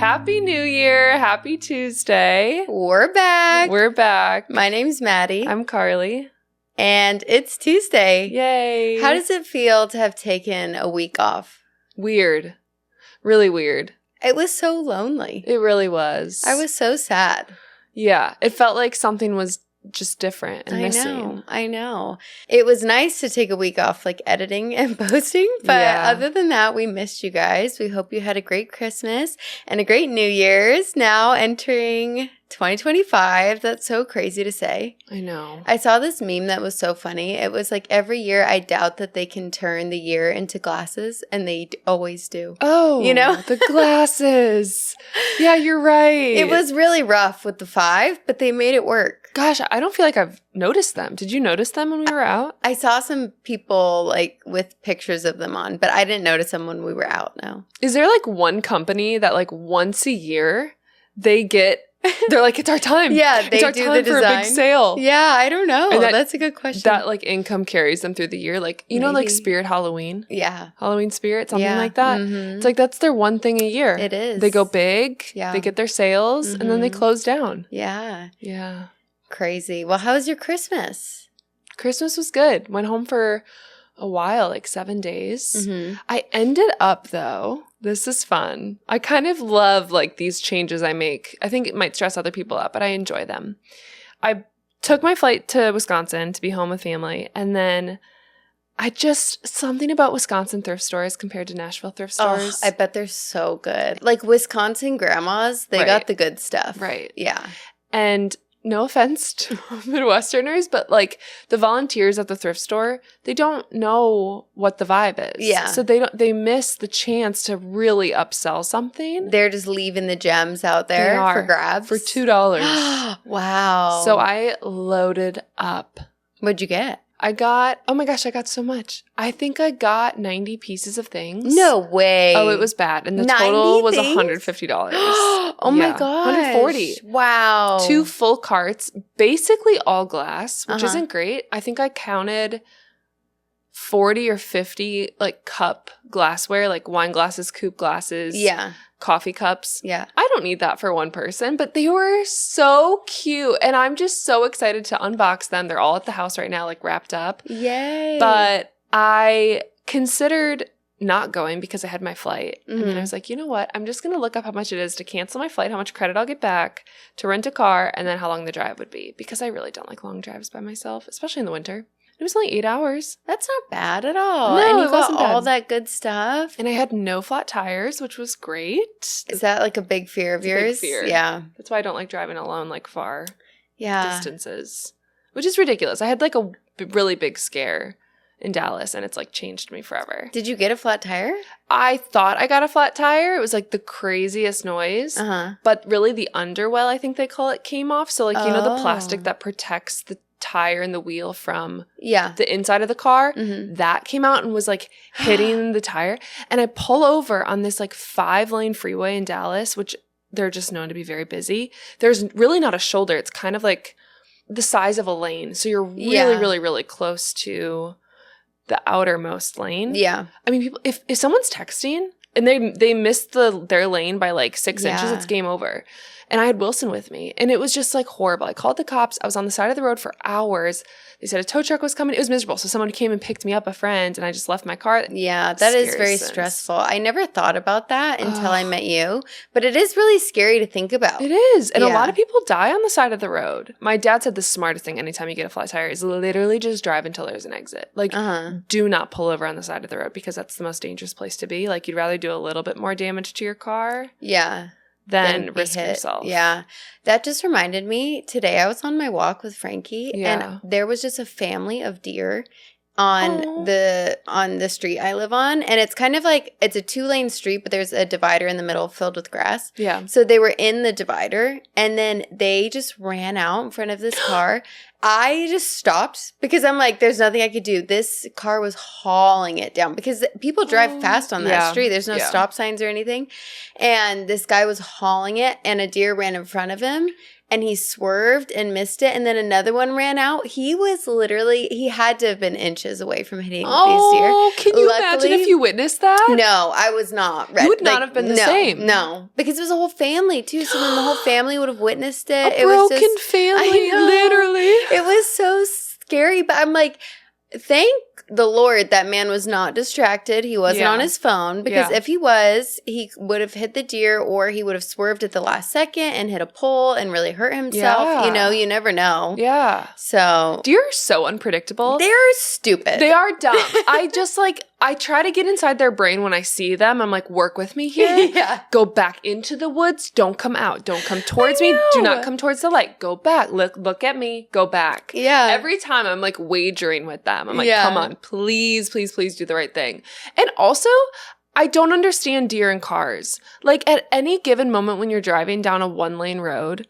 Happy New Year. Happy Tuesday. We're back. We're back. My name's Maddie. I'm Carly. And it's Tuesday. Yay. How does it feel to have taken a week off? Weird. Really weird. It was so lonely. It really was. I was so sad. Yeah. It felt like something was just different and missing. I know. It was nice to take a week off, like editing and posting. But other than that, we missed you guys. We hope you had a great Christmas and a great New Year's. Now entering 2025. That's so crazy to say. I know. I saw this meme that was so funny. It was like every year I doubt that they can turn the year into glasses, and they always do. Oh, you know? The glasses. Yeah, you're right. It was really rough with the 5, but they made it work. Gosh, I don't feel like I've noticed them. Did you notice them when we were out? I saw some people like with pictures of them on, but I didn't notice them when we were out, no. Is there like one company that like once a year they're like, it's our time. Yeah, they it's our do time the for design. a big sale. Yeah, I don't know. And that's a good question. That like income carries them through the year. Like, you know, like Spirit Halloween? Yeah. Halloween Spirit, something like that. Mm-hmm. It's like that's their one thing a year. It is. They go big. Yeah. They get their sales and then they close down. Yeah. Yeah. Crazy. Well, how was your Christmas? Christmas was good. Went home for a while, like 7 days. Mm-hmm. I ended up though, this is fun. I kind of love like these changes I make. I think it might stress other people out, but I enjoy them. I took my flight to Wisconsin to be home with family, and then something about Wisconsin thrift stores compared to Nashville thrift stores. Oh, I bet they're so good. Like Wisconsin grandmas, they got the good stuff. Right. Yeah. And no offense to Midwesterners, but like the volunteers at the thrift store, they don't know what the vibe is. Yeah. So they miss the chance to really upsell something. They're just leaving the gems out there for grabs. For $2. Wow. So I loaded up. What'd you get? I got so much. I think I got 90 pieces of things. No way. Oh, it was bad. And the total was $150. Oh my gosh. 140. Wow. 2 full carts, basically all glass, which isn't great. I think I counted 40 or 50 like cup glassware, like wine glasses, coupe glasses. Yeah. Coffee cups. Yeah. I don't need that for one person, but they were so cute. And I'm just so excited to unbox them. They're all at the house right now, like wrapped up. Yay. But I considered not going because I had my flight. Mm-hmm. And then I was like, you know what? I'm just going to look up how much it is to cancel my flight, how much credit I'll get back, to rent a car, and then how long the drive would be. Because I really don't like long drives by myself, especially in the winter. It was only 8 hours. That's not bad at all. No, and you it wasn't got all bad. that good stuff. And I had no flat tires, which was great. Is that like a big fear of yours? Big fear. Yeah. That's why I don't like driving alone, like far distances, which is ridiculous. I had like a really big scare in Dallas, and it's like changed me forever. Did you get a flat tire? I thought I got a flat tire. It was like the craziest noise. But really the underwell, I think they call it, came off. So like, you know, the plastic that protects the tire and the wheel from the inside of the car, that came out and was like hitting the tire. And I pull over on this like 5-lane freeway in Dallas, which they're just known to be very busy. There's really not a shoulder. It's kind of like the size of a lane. So you're really, really, really close to the outermost lane. Yeah. I mean, people, if someone's texting and they missed their lane by like 6 inches, it's game over. And I had Wilson with me, and it was just like horrible. I called the cops. I was on the side of the road for hours. They said a tow truck was coming. It was miserable. So someone came and picked me up, a friend, and I just left my car. Yeah, that is very stressful. I never thought about that until I met you, but it is really scary to think about. It is. And a lot of people die on the side of the road. My dad said the smartest thing anytime you get a flat tire is literally just drive until there's an exit. Like, do not pull over on the side of the road because that's the most dangerous place to be. Like, you'd rather do a little bit more damage to your car. Yeah. Than risk yourself. Yeah. That just reminded me, today I was on my walk with Frankie, and there was just a family of deer on the street I live on. And it's kind of like, it's a 2-lane street, but there's a divider in the middle filled with grass. Yeah. So they were in the divider, and then they just ran out in front of this car. I just stopped because I'm like, there's nothing I could do. This car was hauling it down because people drive fast on that street. There's no stop signs or anything. And this guy was hauling it, and a deer ran in front of him. and he swerved and missed it, and then another one ran out. He had to have been inches away from hitting these deer. Oh, can you imagine if you witnessed that? No, I was not. You would not have been the same. No, because it was a whole family too, so then the whole family would have witnessed it. It was just, family, literally. It was so scary, but I'm like, thank the Lord that man was not distracted. He wasn't on his phone, because if he was, he would have hit the deer, or he would have swerved at the last second and hit a pole and really hurt himself. Yeah. You know, you never know. Yeah. So deer are so unpredictable. They're stupid. They are dumb. I try to get inside their brain when I see them. I'm like, work with me here. Go back into the woods. Don't come out. Don't come towards me. Do not come towards the light. Go back. Look at me. Go back. Yeah. Every time I'm like wagering with them. I'm like, come on, please, please, please do the right thing. And also, I don't understand deer in cars. Like, at any given moment when you're driving down a 1-lane road,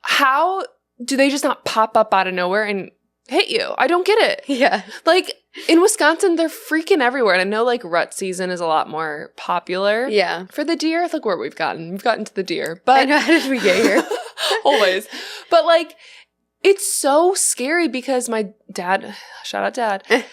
how do they just not pop up out of nowhere and hit you? I don't get it. Yeah. Like, in Wisconsin, they're freaking everywhere. And I know, like, rut season is a lot more popular for the deer. Look where we've gotten to the deer. But I know, how did we get here? Always. But, like, it's so scary because my dad, shout out Dad,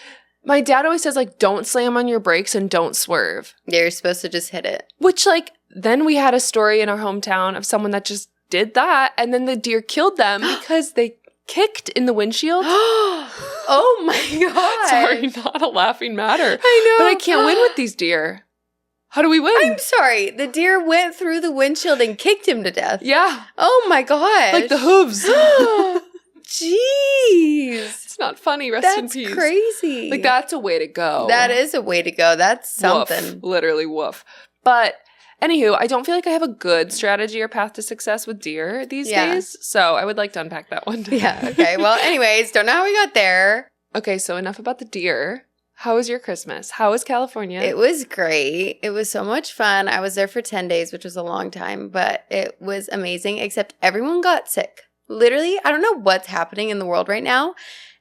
my dad always says, like, don't slam on your brakes and don't swerve. Yeah, you're supposed to just hit it. Which, like, then we had a story in our hometown of someone that just did that, and then the deer killed them because they kicked in the windshield. Oh my God. Sorry, not a laughing matter. I know. But I can't win with these deer. How do we win? I'm sorry. The deer went through the windshield and kicked him to death. Yeah. Oh my gosh. Like the hooves. Jeez. It's not funny. Rest in peace. That's crazy. Like, that's a way to go. That is a way to go. That's something. Woof. Literally woof. But anywho, I don't feel like I have a good strategy or path to success with deer these days. So I would like to unpack that one. Yeah. Okay. Well, anyways, don't know how we got there. Okay. So enough about the deer. How was your Christmas? How was California? It was great. It was so much fun. I was there for 10 days, which was a long time, but it was amazing, except everyone got sick. Literally, I don't know what's happening in the world right now.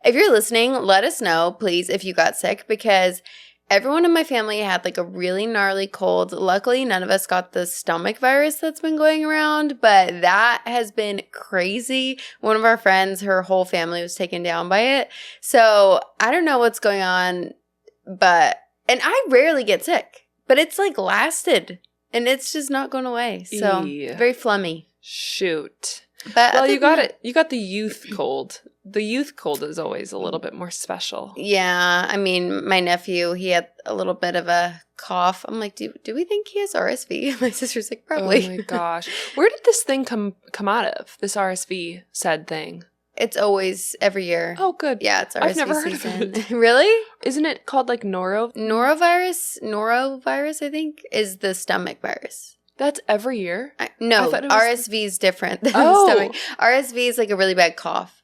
If you're listening, let us know, please, if you got sick, because everyone in my family had like a really gnarly cold. Luckily, none of us got the stomach virus that's been going around, but that has been crazy. One of our friends, her whole family was taken down by it. So I don't know what's going on, and I rarely get sick, but it's like lasted and it's just not going away. So very flummy. Shoot. But well, you got it. You got the youth cold. The youth cold is always a little bit more special. Yeah. I mean, my nephew, he had a little bit of a cough. I'm like, do we think he has RSV? My sister's like, probably. Oh my gosh. Where did this thing come out of? This RSV said thing? It's always every year. Oh, good. Yeah, it's RSV I've never season. heard of it. Really? Isn't it called like norovirus? Norovirus, I think, is the stomach virus. That's every year? No, RSV is different than stomach. RSV is like a really bad cough.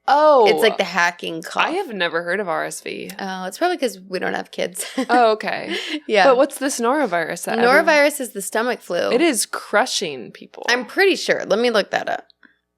Oh. It's like the hacking cough. I have never heard of RSV. Oh, it's probably because we don't have kids. Oh, okay. Yeah. But what's this norovirus? Norovirus is the stomach flu. It is crushing people. I'm pretty sure. Let me look that up.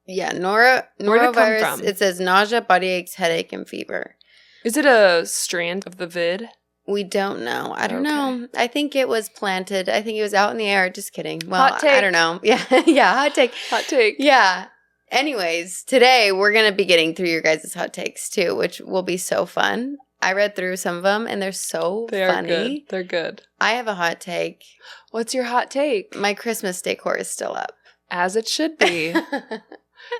Yeah, norovirus, it says nausea, body aches, headache, and fever. Is it a strand of the vid? We don't know. I don't know. I think it was planted. I think it was out in the air. Just kidding. Well, hot take. I don't know. Yeah, yeah, hot take. Hot take. Yeah. Anyways, today we're going to be getting through your guys' hot takes too, which will be so fun. I read through some of them and they're so funny. Are good. They're good. I have a hot take. What's your hot take? My Christmas decor is still up. As it should be.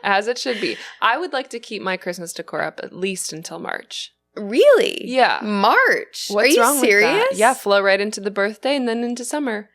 As it should be. I would like to keep my Christmas decor up at least until March. Really? Yeah. March? What's Are you wrong serious? With that? Yeah, flow right into the birthday and then into summer.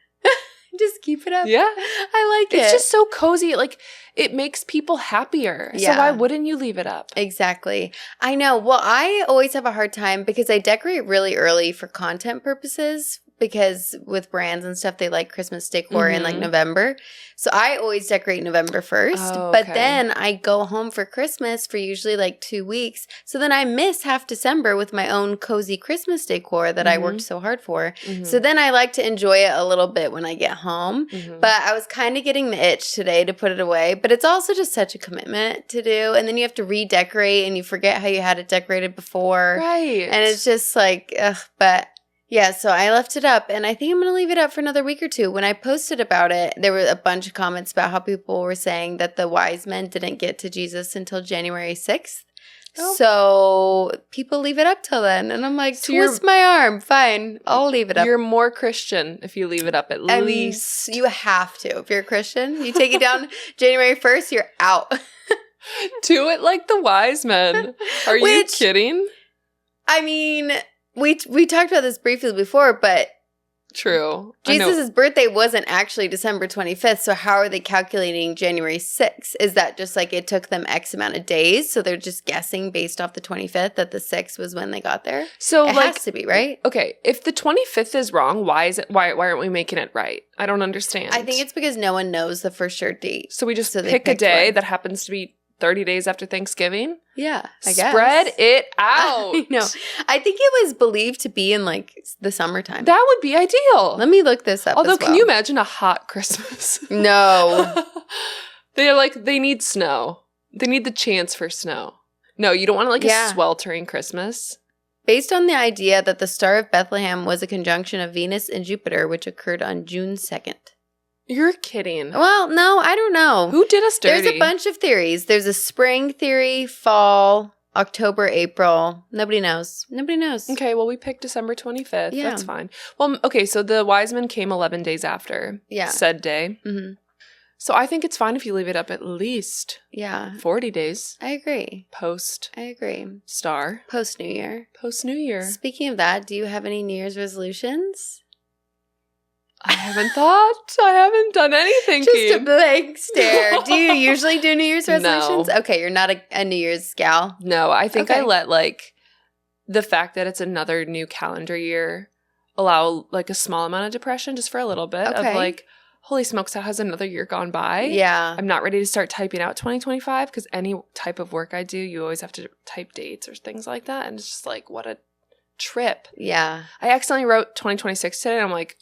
Just keep it up. Yeah. I like it. It's just so cozy. Like, it makes people happier. Yeah. So why wouldn't you leave it up? Exactly. I know. Well, I always have a hard time because I decorate really early for content purposes, because with brands and stuff, they like Christmas decor in like November. So I always decorate November 1st. Oh, but then I go home for Christmas for usually like 2 weeks. So then I miss half December with my own cozy Christmas decor that I worked so hard for. So then I like to enjoy it a little bit when I get home. But I was kind of getting the itch today to put it away. But it's also just such a commitment to do. And then you have to redecorate and you forget how you had it decorated before. Right. And it's just like, ugh, but Yeah, so I left it up, and I think I'm going to leave it up for another week or two. When I posted about it, there were a bunch of comments about how people were saying that the wise men didn't get to Jesus until January 6th. Oh. So people leave it up till then. And I'm like, twist my arm. Fine, I'll leave it up. You're more Christian if you leave it up at least. You have to. If you're a Christian, you take it down January 1st, you're out. Do it like the wise men. Are you kidding? I mean... We talked about this briefly before, but true. Jesus' birthday wasn't actually December 25th, so how are they calculating January 6th? Is that just like it took them X amount of days, so they're just guessing based off the 25th that the 6th was when they got there? So it has to be, right? Okay, if the 25th is wrong, why aren't we making it right? I don't understand. I think it's because no one knows the for sure date. So we just pick a day that happens to be 30 days after Thanksgiving? Yeah, I guess. Spread it out. I know. I think it was believed to be in like the summertime. That would be ideal. Let me look this up. Although, can you imagine a hot Christmas? No. They need snow. They need the chance for snow. No, you don't want a sweltering Christmas. Based on the idea that the Star of Bethlehem was a conjunction of Venus and Jupiter, which occurred on June 2nd. You're kidding. Well, no, I don't know. Who did us dirty? There's a bunch of theories. There's a spring theory, fall, October, April. Nobody knows. Okay, well, we picked December 25th. Yeah. That's fine. Well, okay, so the wise men came 11 days after said day. Mm-hmm. So I think it's fine if you leave it up at least 40 days. I agree. Post. I agree. Star. Post New Year. Speaking of that, do you have any New Year's resolutions? I haven't done anything, Just a blank stare. Do you usually do New Year's resolutions? No. Okay, you're not a New Year's gal? No, I think I let, the fact that it's another new calendar year allow, a small amount of depression just for a little bit of, holy smokes, how has another year gone by? Yeah. I'm not ready to start typing out 2025 because any type of work I do, you always have to type dates or things like that. And it's just what a trip. Yeah. I accidentally wrote 2026 today, and I'm like...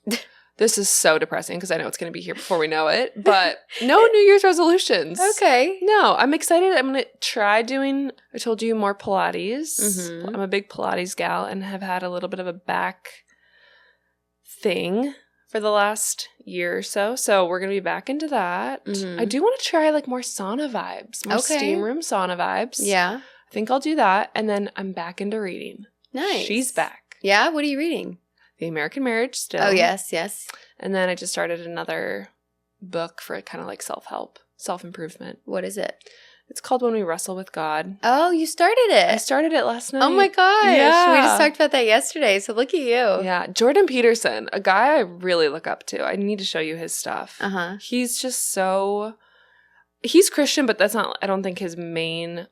This is so depressing because I know it's going to be here before we know it. But no New Year's resolutions. Okay. No, I'm excited. I'm going to try doing, I told you, more Pilates. Mm-hmm. I'm a big Pilates gal and have had a little bit of a back thing for the last year or so. So we're going to be back into that. Mm-hmm. I do want to try more sauna vibes, more steam room sauna vibes. Yeah. I think I'll do that. And then I'm back into reading. Nice. She's back. Yeah? What are you reading? The American Marriage still. Oh, yes. And then I just started another book for kind of self-help, self-improvement. What is it? It's called When We Wrestle with God. Oh, you started it. I started it last night. Oh my gosh. Yeah. We just talked about that yesterday, so look at you. Yeah. Jordan Peterson, a guy I really look up to. I need to show you his stuff. Uh-huh. He's just so... He's Christian, but that's not, I don't think, his main,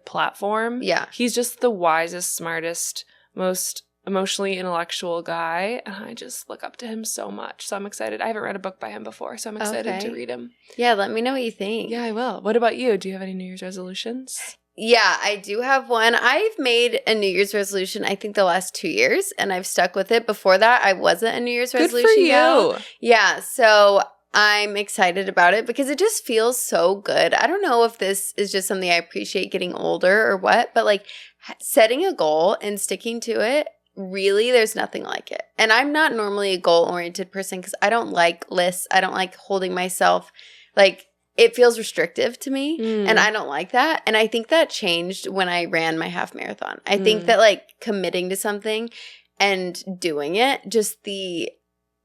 platform. Yeah. He's just the wisest, smartest, most... emotionally intellectual guy, and I just look up to him so much. So I'm excited. I haven't read a book by him before, so I'm excited to read him. Yeah, let me know what you think. Yeah, I will. What about you? Do you have any New Year's resolutions? Yeah, I do have one. I've made a New Year's resolution, I think, the last 2 years, and I've stuck with it. Before that, I wasn't a New Year's resolution. Good for you. Gal. Yeah, so I'm excited about it because it just feels so good. I don't know if this is just something I appreciate getting older or what, but setting a goal and sticking to it, really, there's nothing like it. And I'm not normally a goal-oriented person because I don't like lists. I don't like holding myself. It feels restrictive to me, and I don't like that. And I think that changed when I ran my half marathon. I think that, committing to something and doing it, just the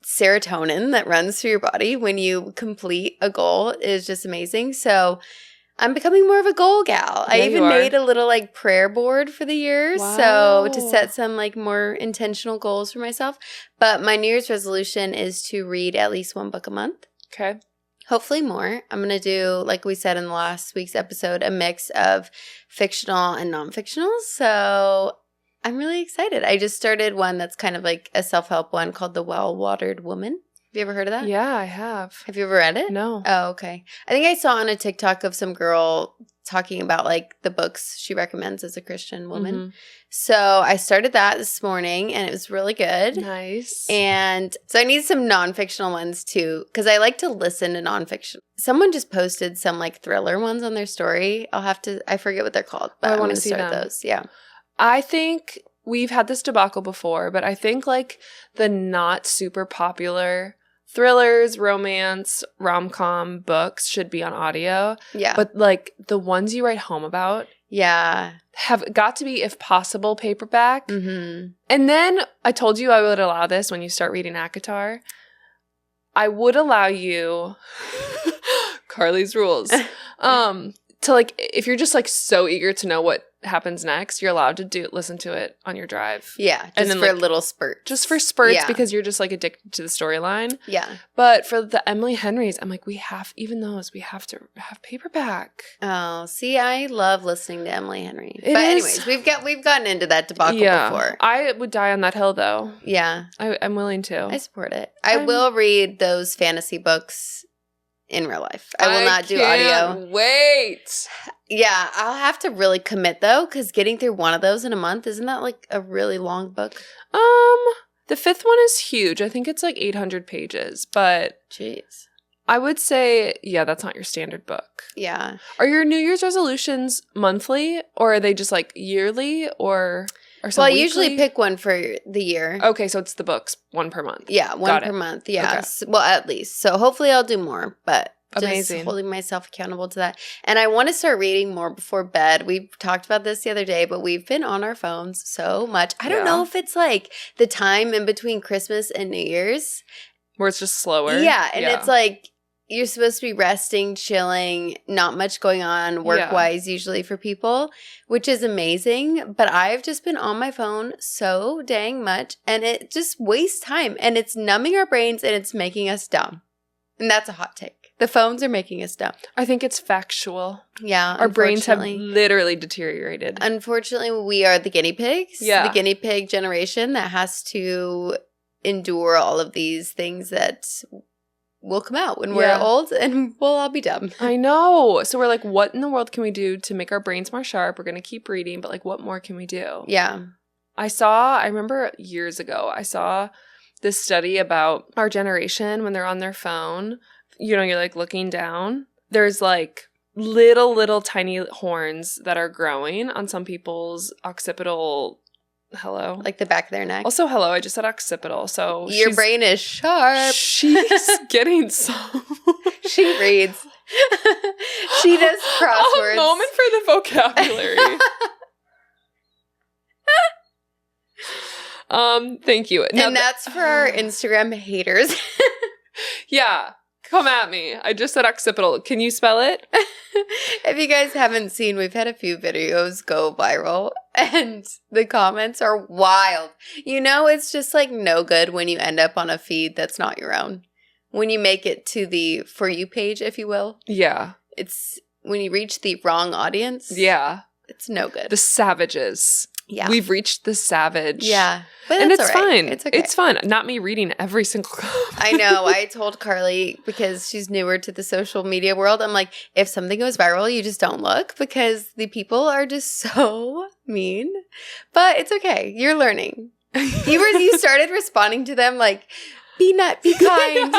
serotonin that runs through your body when you complete a goal is just amazing. So I'm becoming more of a goal gal. Yeah, I even made a little prayer board for the year. Wow. So to set some more intentional goals for myself. But my New Year's resolution is to read at least one book a month. Okay. Hopefully more. I'm going to do, like we said in last week's episode, a mix of fictional and non-fictional. So I'm really excited. I just started one that's kind of a self-help one called The Well-Watered Woman. Have you ever heard of that? Yeah, I have. Have you ever read it? No. Oh, okay. I think I saw on a TikTok of some girl talking about the books she recommends as a Christian woman. Mm-hmm. So I started that this morning and it was really good. Nice. And so I need some non-fictional ones too because I like to listen to non-fiction. Someone just posted some thriller ones on their story. I forget what they're called, but I want to start those. Yeah. I think we've had this debacle before, but I think like the not super popular thrillers, romance, rom-com books should be on audio. Yeah. But like the ones you write home about have got to be, if possible, paperback. Mm-hmm. And then I told you I would allow this when you start reading ACOTAR. I would allow you Carly's rules. To like, if you're just like so eager to know what happens next, you're allowed to listen to it on your drive. Yeah, just and then, for like, a little spurt. Just for spurts because you're just like addicted to the storyline. Yeah. But for the Emily Henrys, I'm like, we have to have paperback. Oh, see, I love listening to Emily Henry. Anyways, we've gotten into that debacle before. I would die on that hill though. Yeah. I'm willing to. I support it. I will read those fantasy books in real life. I will not do audio. Wait. Yeah, I'll have to really commit though, because getting through one of those in a month, isn't that like a really long book? The fifth one is huge. I think it's like 800 pages, but jeez. I would say, that's not your standard book. Yeah. Are your New Year's resolutions monthly, or are they just like yearly, or well, I usually pick one for the year. Okay, so it's the books, one per month. Yeah, one per month. Yeah. Okay. Well, at least. So hopefully I'll do more, but amazing. Just holding myself accountable to that. And I want to start reading more before bed. We talked about this the other day, but we've been on our phones so much. I don't know if it's like the time in between Christmas and New Year's. Where it's just slower. Yeah, and it's like you're supposed to be resting, chilling, not much going on work-wise usually for people, which is amazing. But I've just been on my phone so dang much, and it just wastes time. And it's numbing our brains, and it's making us dumb. And that's a hot take. The phones are making us dumb. I think it's factual. Yeah, our brains have literally deteriorated. Unfortunately, we are the guinea pigs. Yeah. The guinea pig generation that has to endure all of these things that will come out when we're old, and we'll all be dumb. I know. So we're like, what in the world can we do to make our brains more sharp? We're going to keep reading, but like, what more can we do? Yeah. I remember years ago, I saw this study about our generation when they're on their phone. You know, you're like looking down. There's like little tiny horns that are growing on some people's occipital. Hello. Like the back of their neck. Also, hello. I just said occipital. So your brain is sharp. She's getting so. She reads. She does crosswords. A moment for the vocabulary. Thank you. And that's for our Instagram haters. Yeah. Come at me. I just said occipital. Can you spell it? If you guys haven't seen, we've had a few videos go viral, and the comments are wild. You know, it's just like no good when you end up on a feed that's not your own. When you make it to the For You page, if you will. Yeah. It's when you reach the wrong audience. Yeah. It's no good. The savages. Yeah. We've reached the savage. Yeah. But and it's fine. It's okay. It's fun. Not me reading every single comment. I know. I told Carly, because she's newer to the social media world, I'm like, if something goes viral, you just don't look, because the people are just so mean. But it's okay. You're learning. You started responding to them like, be kind,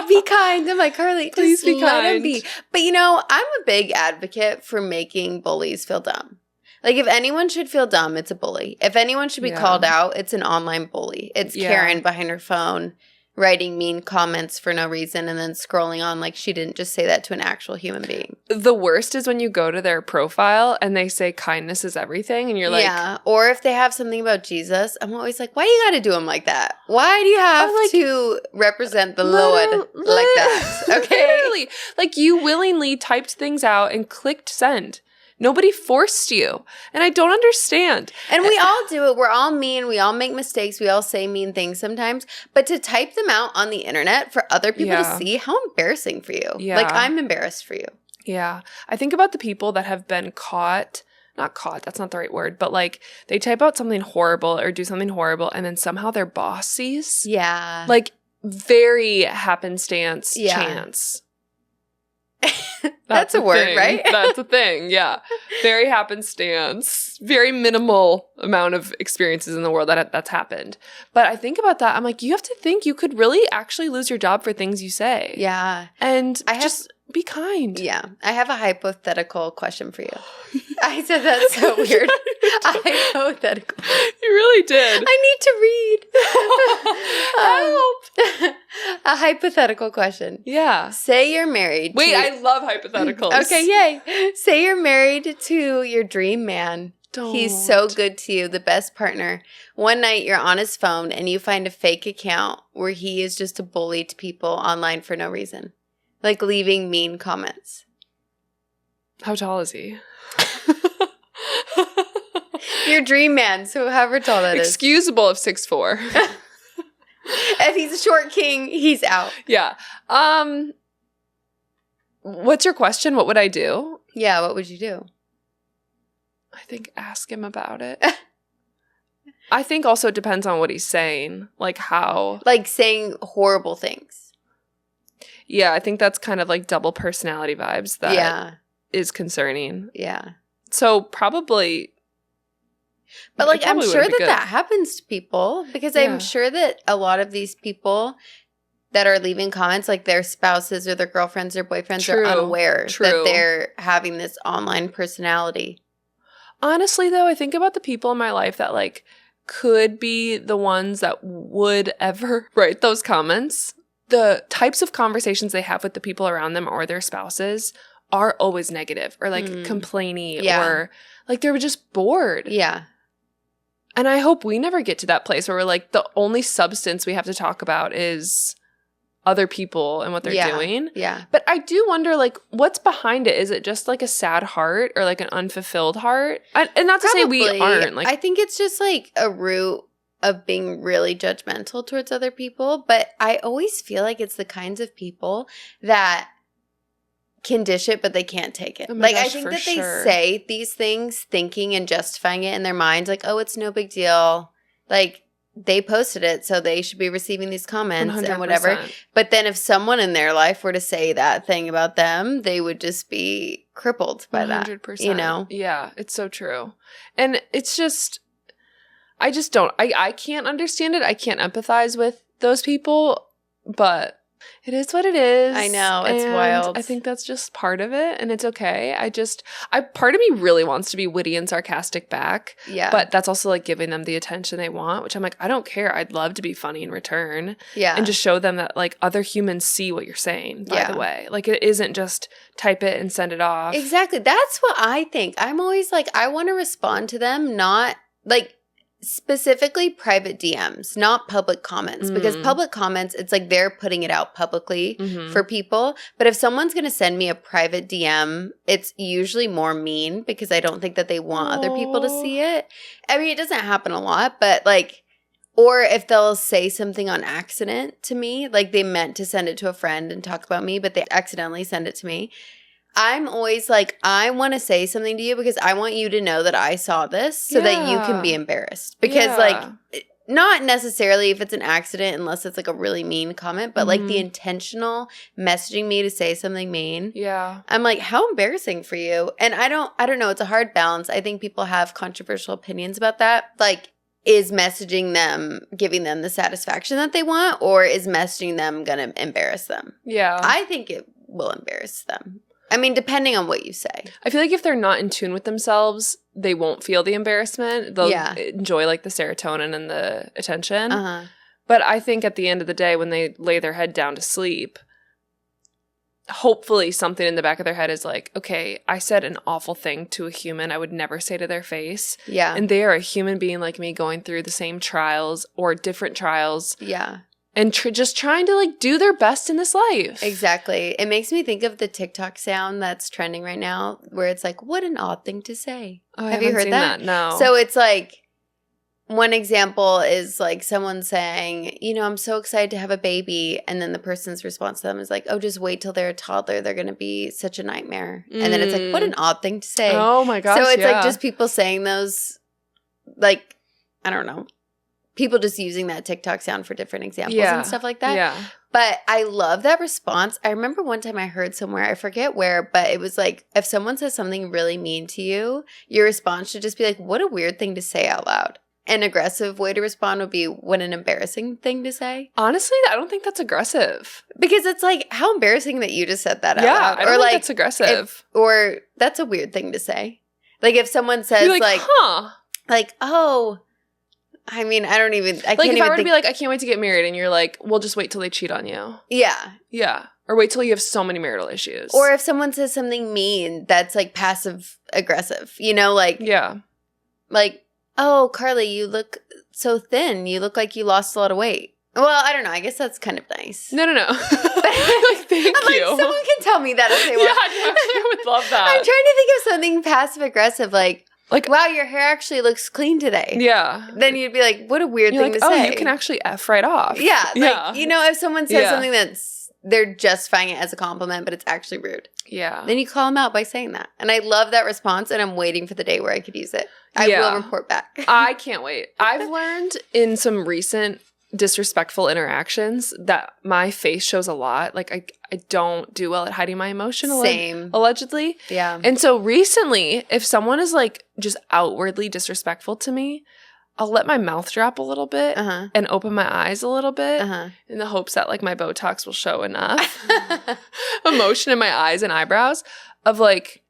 be kind. I'm like, Carly, please just be let kind. him be. But you know, I'm a big advocate for making bullies feel dumb. Like, if anyone should feel dumb, it's a bully. If anyone should be called out, it's an online bully. It's Karen behind her phone writing mean comments for no reason and then scrolling on like she didn't just say that to an actual human being. The worst is when you go to their profile and they say kindness is everything, and you're like... Yeah, or if they have something about Jesus, I'm always like, why you gotta do him like that? Why do you have to represent the Lord like that? Okay? Literally. Like, you willingly typed things out and clicked send. Nobody forced you. And I don't understand. And we all do it. We're all mean. We all make mistakes. We all say mean things sometimes. But to type them out on the internet for other people to see, how embarrassing for you. Yeah. Like, I'm embarrassed for you. Yeah. I think about the people that have been not caught, that's not the right word, but like they type out something horrible or do something horrible, and then somehow their boss sees. Yeah. Like, very happenstance chance. That's a word, thing. Right? That's a thing, yeah. Very happenstance. Very minimal amount of experiences in the world that's happened. But I think about that, I'm like, you have to think you could really actually lose your job for things you say. Yeah. And be kind. Yeah. I have a hypothetical question for you. I said that so weird. Hypothetical. You really did. I need to read. Help. A hypothetical question. Yeah. Say you're married. Wait, I love hypotheticals. Okay, yay. Say you're married to your dream man. Don't. He's so good to you, the best partner. One night you're on his phone and you find a fake account where he is just a bully to people online for no reason. Like leaving mean comments. How tall is he? Your dream man, so however tall that is. Excusable of 6'4". If he's a short king, he's out. Yeah. What's your question? What would I do? Yeah, what would you do? I think ask him about it. I think also it depends on what he's saying. Like how. Like saying horrible things. Yeah, I think that's kind of like double personality vibes that is concerning. Yeah. So probably. But like I'm sure that happens to people because I'm sure that a lot of these people that are leaving comments, like their spouses or their girlfriends or boyfriends are unaware that they're having this online personality. Honestly, though, I think about the people in my life that like could be the ones that would ever write those comments. The types of conversations they have with the people around them or their spouses are always negative or like complainy or like they're just bored. Yeah. And I hope we never get to that place where we're like the only substance we have to talk about is other people and what they're doing. Yeah. But I do wonder like what's behind it? Is it just like a sad heart or like an unfulfilled heart? And not to say we aren't. Like I think it's just like a root of being really judgmental towards other people, but I always feel like it's the kinds of people that can dish it, but they can't take it. Oh like gosh, I think that they say these things thinking and justifying it in their minds, like, oh, it's no big deal. Like they posted it, so they should be receiving these comments 100%. And whatever. But then if someone in their life were to say that thing about them, they would just be crippled by 100%. That, you know? Yeah, it's so true. And it's just, I just don't, I can't understand it. I can't empathize with those people, but it is what it is. I know, it's wild. I think that's just part of it, and it's okay. Part of me really wants to be witty and sarcastic back. Yeah. But that's also like giving them the attention they want, which I'm like, I don't care. I'd love to be funny in return. Yeah. And just show them that like other humans see what you're saying, by the way. Like it isn't just type it and send it off. Exactly. That's what I think. I'm always like, I want to respond to them, not like specifically private DMs, not public comments, because public comments, it's like they're putting it out publicly for people. But if someone's going to send me a private DM, it's usually more mean because I don't think that they want other people to see it. I mean, it doesn't happen a lot, but like, or if they'll say something on accident to me, like they meant to send it to a friend and talk about me, but they accidentally send it to me. I'm always like, I want to say something to you because I want you to know that I saw this so that you can be embarrassed. Because like, not necessarily if it's an accident unless it's like a really mean comment, but like the intentional messaging me to say something mean. Yeah. I'm like, how embarrassing for you. And I don't know. It's a hard balance. I think people have controversial opinions about that. Like, is messaging them giving them the satisfaction that they want, or is messaging them going to embarrass them? Yeah. I think it will embarrass them. I mean, depending on what you say. I feel like if they're not in tune with themselves, they won't feel the embarrassment. They'll enjoy like the serotonin and the attention. But I think at the end of the day, when they lay their head down to sleep, hopefully something in the back of their head is like, okay, I said an awful thing to a human I would never say to their face. Yeah. And they are a human being like me going through the same trials or different trials. Yeah. And just trying to like do their best in this life. Exactly. It makes me think of the TikTok sound that's trending right now where it's like, what an odd thing to say. Oh, Have you heard that? No. So it's like, one example is like someone saying, you know, I'm so excited to have a baby. And then the person's response to them is like, oh, just wait till they're a toddler. They're going to be such a nightmare. And then it's like, what an odd thing to say. Oh my gosh. So it's like just people saying those, like, I don't know. People just using that TikTok sound for different examples and stuff like that. Yeah. But I love that response. I remember one time I heard somewhere, I forget where, but it was like, if someone says something really mean to you, your response should just be like, what a weird thing to say out loud. an aggressive way to respond would be what an embarrassing thing to say. Honestly, I don't think that's aggressive. Because it's like, how embarrassing that you just said that out loud. Yeah, I don't think that's aggressive. Or that's a weird thing to say. Like if someone says like oh, I mean, I can't even think. If I were to be like, I can't wait to get married, and you're like, well, just wait till they cheat on you. Yeah. Yeah. Or wait till you have so many marital issues. Or if someone says something mean that's like passive aggressive, you know, like. Yeah. Like, oh, Carly, you look so thin. You look like you lost a lot of weight. Well, I don't know. I guess that's kind of nice. No. Thank you. Like, someone can tell me that if they want. Yeah, actually, I would love that. I'm trying to think of something passive aggressive, like, wow, your hair actually looks clean today. Yeah. Then you'd be like, what a weird thing to say. Oh, you can actually F right off. Yeah. Like, you know, if someone says something that's, they're justifying it as a compliment, but it's actually rude. Yeah. Then you call them out by saying that. And I love that response, and I'm waiting for the day where I could use it. I will report back. I can't wait. I've learned in some recent disrespectful interactions that my face shows a lot. Like I don't do well at hiding my emotion. Same. Allegedly. Yeah. And so recently, if someone is like just outwardly disrespectful to me, I'll let my mouth drop a little bit and open my eyes a little bit in the hopes that like my Botox will show enough emotion in my eyes and eyebrows of like,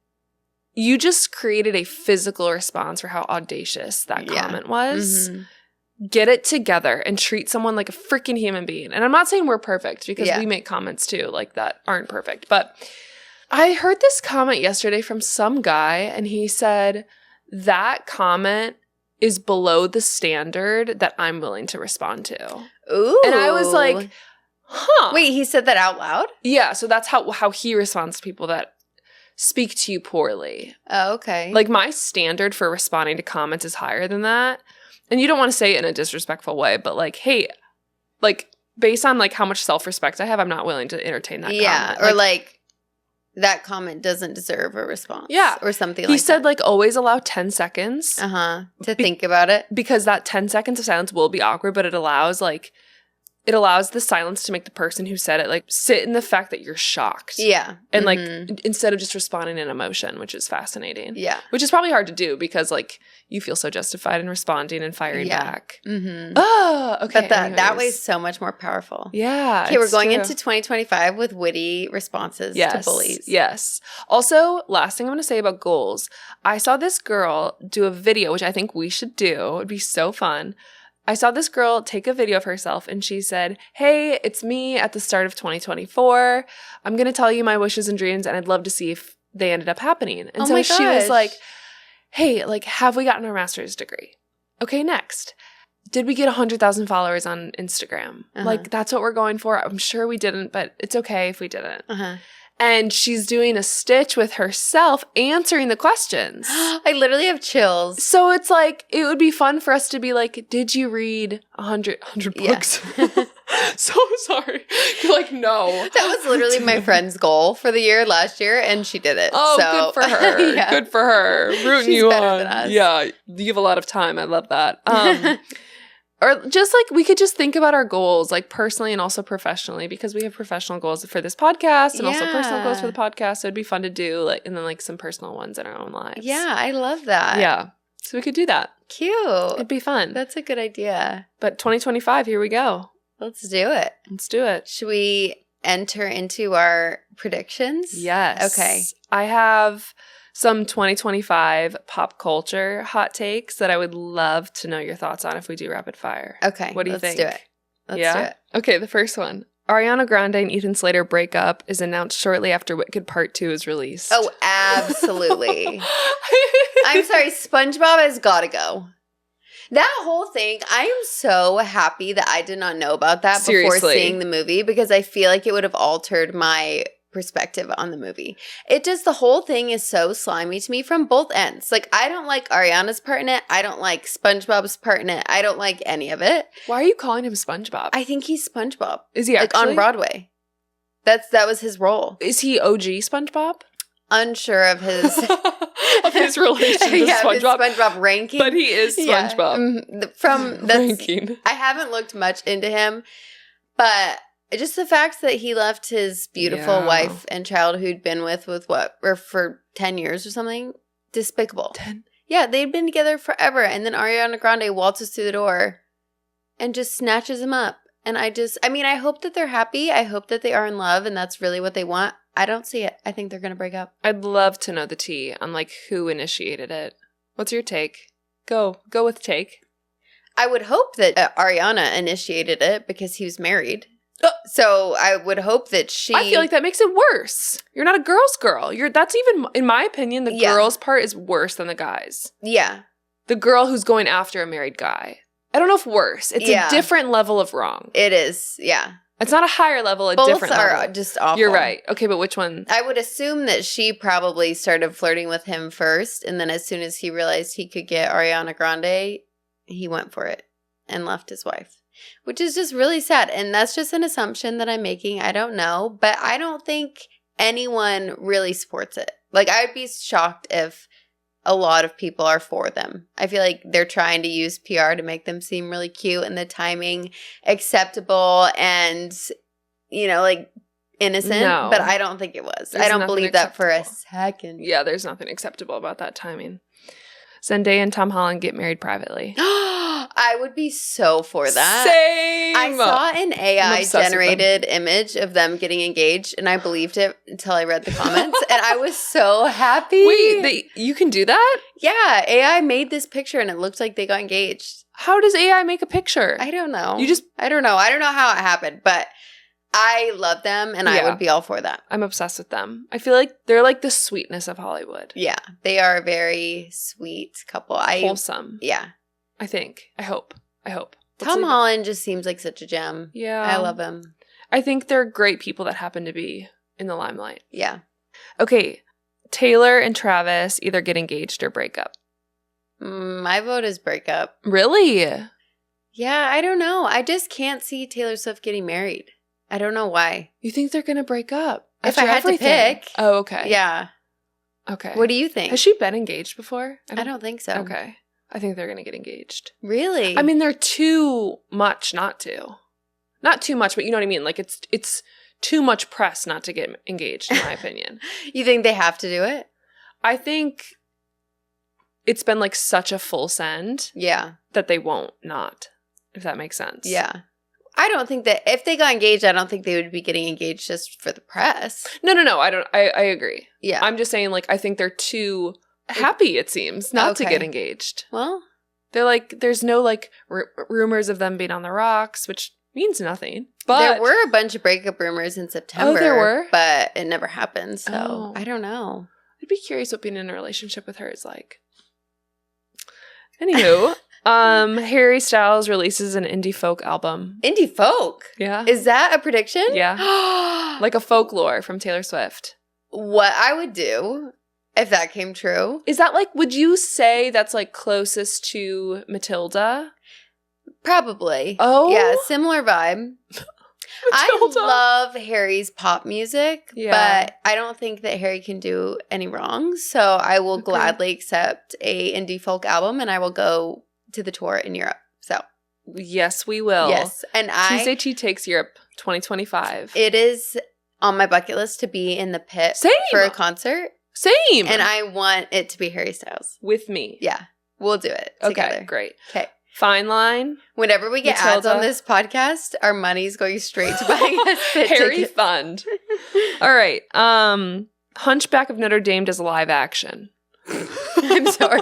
you just created a physical response for how audacious that comment was. Mm-hmm. Get it together and treat someone like a freaking human being. And I'm not saying we're perfect because we make comments too like that aren't perfect. But I heard this comment yesterday from some guy, and he said that comment is below the standard that I'm willing to respond to. Ooh. And I was like, huh. Wait, he said that out loud? Yeah. So that's how he responds to people that speak to you poorly. Oh, okay. Like my standard for responding to comments is higher than that. And you don't want to say it in a disrespectful way, but like, hey, like based on like how much self-respect I have, I'm not willing to entertain that comment. Yeah, or like that comment doesn't deserve a response. Yeah. Or something like that. He said like always allow 10 seconds. To think about it. Because that 10 seconds of silence will be awkward, but it allows the silence to make the person who said it like sit in the fact that you're shocked. Yeah. And like instead of just responding in emotion, which is fascinating. Yeah. Which is probably hard to do because like you feel so justified in responding and firing back. Mm-hmm. Oh, okay. But that way is so much more powerful. Yeah. Okay, we're going into 2025 with witty responses to bullies. Yes. Also, last thing I'm going to say about goals. I saw this girl do a video, which I think we should do. It would be so fun. I saw this girl take a video of herself, and she said, hey, it's me at the start of 2024. I'm going to tell you my wishes and dreams, and I'd love to see if they ended up happening. And so she was like, hey, like, have we gotten our master's degree? Okay, next. Did we get 100,000 followers on Instagram? Like, that's what we're going for. I'm sure we didn't, but it's okay if we didn't. And she's doing a stitch with herself answering the questions. I literally have chills. So it's like, it would be fun for us to be like, did you read 100 books? Yeah. So sorry. You're like, no. That was literally my friend's goal for the year last year, and she did it. Oh, so. Good for her. Yeah. Good for her. Rooting She's you better on. Than us. Yeah. You have a lot of time. I love that. Or just like we could just think about our goals, like personally and also professionally, because we have professional goals for this podcast and also personal goals for the podcast. So it'd be fun to do, like, and then like some personal ones in our own lives. Yeah, I love that. Yeah. So we could do that. Cute. It'd be fun. That's a good idea. But 2025, here we go. Let's do it. Let's do it. Should we enter into our predictions? Yes. Okay. I have some 2025 pop culture hot takes that I would love to know your thoughts on if we do rapid fire. Okay. What do you think? Let's do it. Let's do it. Okay, the first one. Ariana Grande and Ethan Slater break up is announced shortly after Wicked Part 2 is released. Oh, absolutely. I'm sorry, SpongeBob has got to go. That whole thing, I am so happy that I did not know about that before seeing the movie, because I feel like it would have altered my perspective on the movie. The whole thing is so slimy to me from both ends. Like, I don't like Ariana's part in it. I don't like SpongeBob's part in it. I don't like any of it. Why are you calling him SpongeBob? I think he's SpongeBob. Is he actually? Like, on Broadway. That was his role. Is he OG SpongeBob? Unsure of his of his relation to SpongeBob. His SpongeBob ranking. But he is SpongeBob. Yeah. From ranking. I haven't looked much into him, but just the fact that he left his beautiful wife and child who'd been with what, or for 10 years or something, despicable. 10? Yeah, they'd been together forever. And then Ariana Grande waltzes through the door and just snatches him up. And I hope that they're happy. I hope that they are in love and that's really what they want. I don't see it. I think they're going to break up. I'd love to know the tea on like who initiated it. What's your take? Go with take. I would hope that Ariana initiated it because he was married. So I would hope that I feel like that makes it worse. You're not a girl's girl. That's even, in my opinion, the girl's part is worse than the guy's. Yeah. The girl who's going after a married guy. I don't know if worse. It's a different level of wrong. It is, yeah. It's not a higher level, Both different level. Both are just awful. You're right. Okay, but which one? I would assume that she probably started flirting with him first, and then as soon as he realized he could get Ariana Grande, he went for it and left his wife, which is just really sad. And that's just an assumption that I'm making. I don't know, but I don't think anyone really supports it. Like, I'd be shocked if a lot of people are for them. I feel like they're trying to use PR to make them seem really cute and the timing acceptable and, like innocent. No, but I don't think it was. I don't believe that for a second. Yeah, there's nothing acceptable about that timing. Zendaya and Tom Holland get married privately. I would be so for that. Same. I saw an AI-generated image of them getting engaged, and I believed it until I read the comments, and I was so happy. Wait, you can do that? Yeah, AI made this picture, and it looked like they got engaged. How does AI make a picture? I don't know. I don't know. I don't know how it happened, but I love them, and I would be all for that. I'm obsessed with them. I feel like they're like the sweetness of Hollywood. Yeah, they are a very sweet couple. Wholesome. Yeah. I think. I hope. Tom Holland just seems like such a gem. Yeah. I love him. I think they're great people that happen to be in the limelight. Yeah. Okay. Taylor and Travis either get engaged or break up. My vote is break up. Really? Yeah, I don't know. I just can't see Taylor Swift getting married. I don't know why. You think they're going to break up? If I had to pick. Oh, okay. Yeah. Okay. What do you think? Has she been engaged before? I don't think so. Okay. I think they're going to get engaged. Really? I mean, they're too much not to. Not too much, but you know what I mean? Like, it's too much press not to get engaged, in my opinion. You think they have to do it? I think it's been, like, such a full send. Yeah. That they won't not, if that makes sense. Yeah. I don't think that if they got engaged, I don't think they would be getting engaged just for the press. No. I agree. Yeah. I'm just saying, like, I think they're too happy, it seems, not to get engaged. Well, they're like, there's no like rumors of them being on the rocks, which means nothing. But there were a bunch of breakup rumors in September. Oh, there were? But it never happened. So I don't know. I'd be curious what being in a relationship with her is like. Anywho, Harry Styles releases an indie folk album. Indie folk? Yeah. Is that a prediction? Yeah. Like a folklore from Taylor Swift. What I would do if that came true. Is that like, would you say that's like closest to Matilda? Probably. Oh? Yeah, similar vibe. I love Harry's pop music, but I don't think that Harry can do any wrong. So I will gladly accept a indie folk album and I will go to the tour in Europe. So yes, we will. Yes. And Tuesday Tea Takes Europe 2025. It is on my bucket list to be in the pit for a concert. Same. And I want it to be Harry Styles. With me. Yeah. We'll do it together. Okay, great. Okay. Fine Line. Whenever we get ads on this podcast, our money's going straight to buying us pit Harry tickets. Fund. All right. Hunchback of Notre Dame does live action. I'm sorry.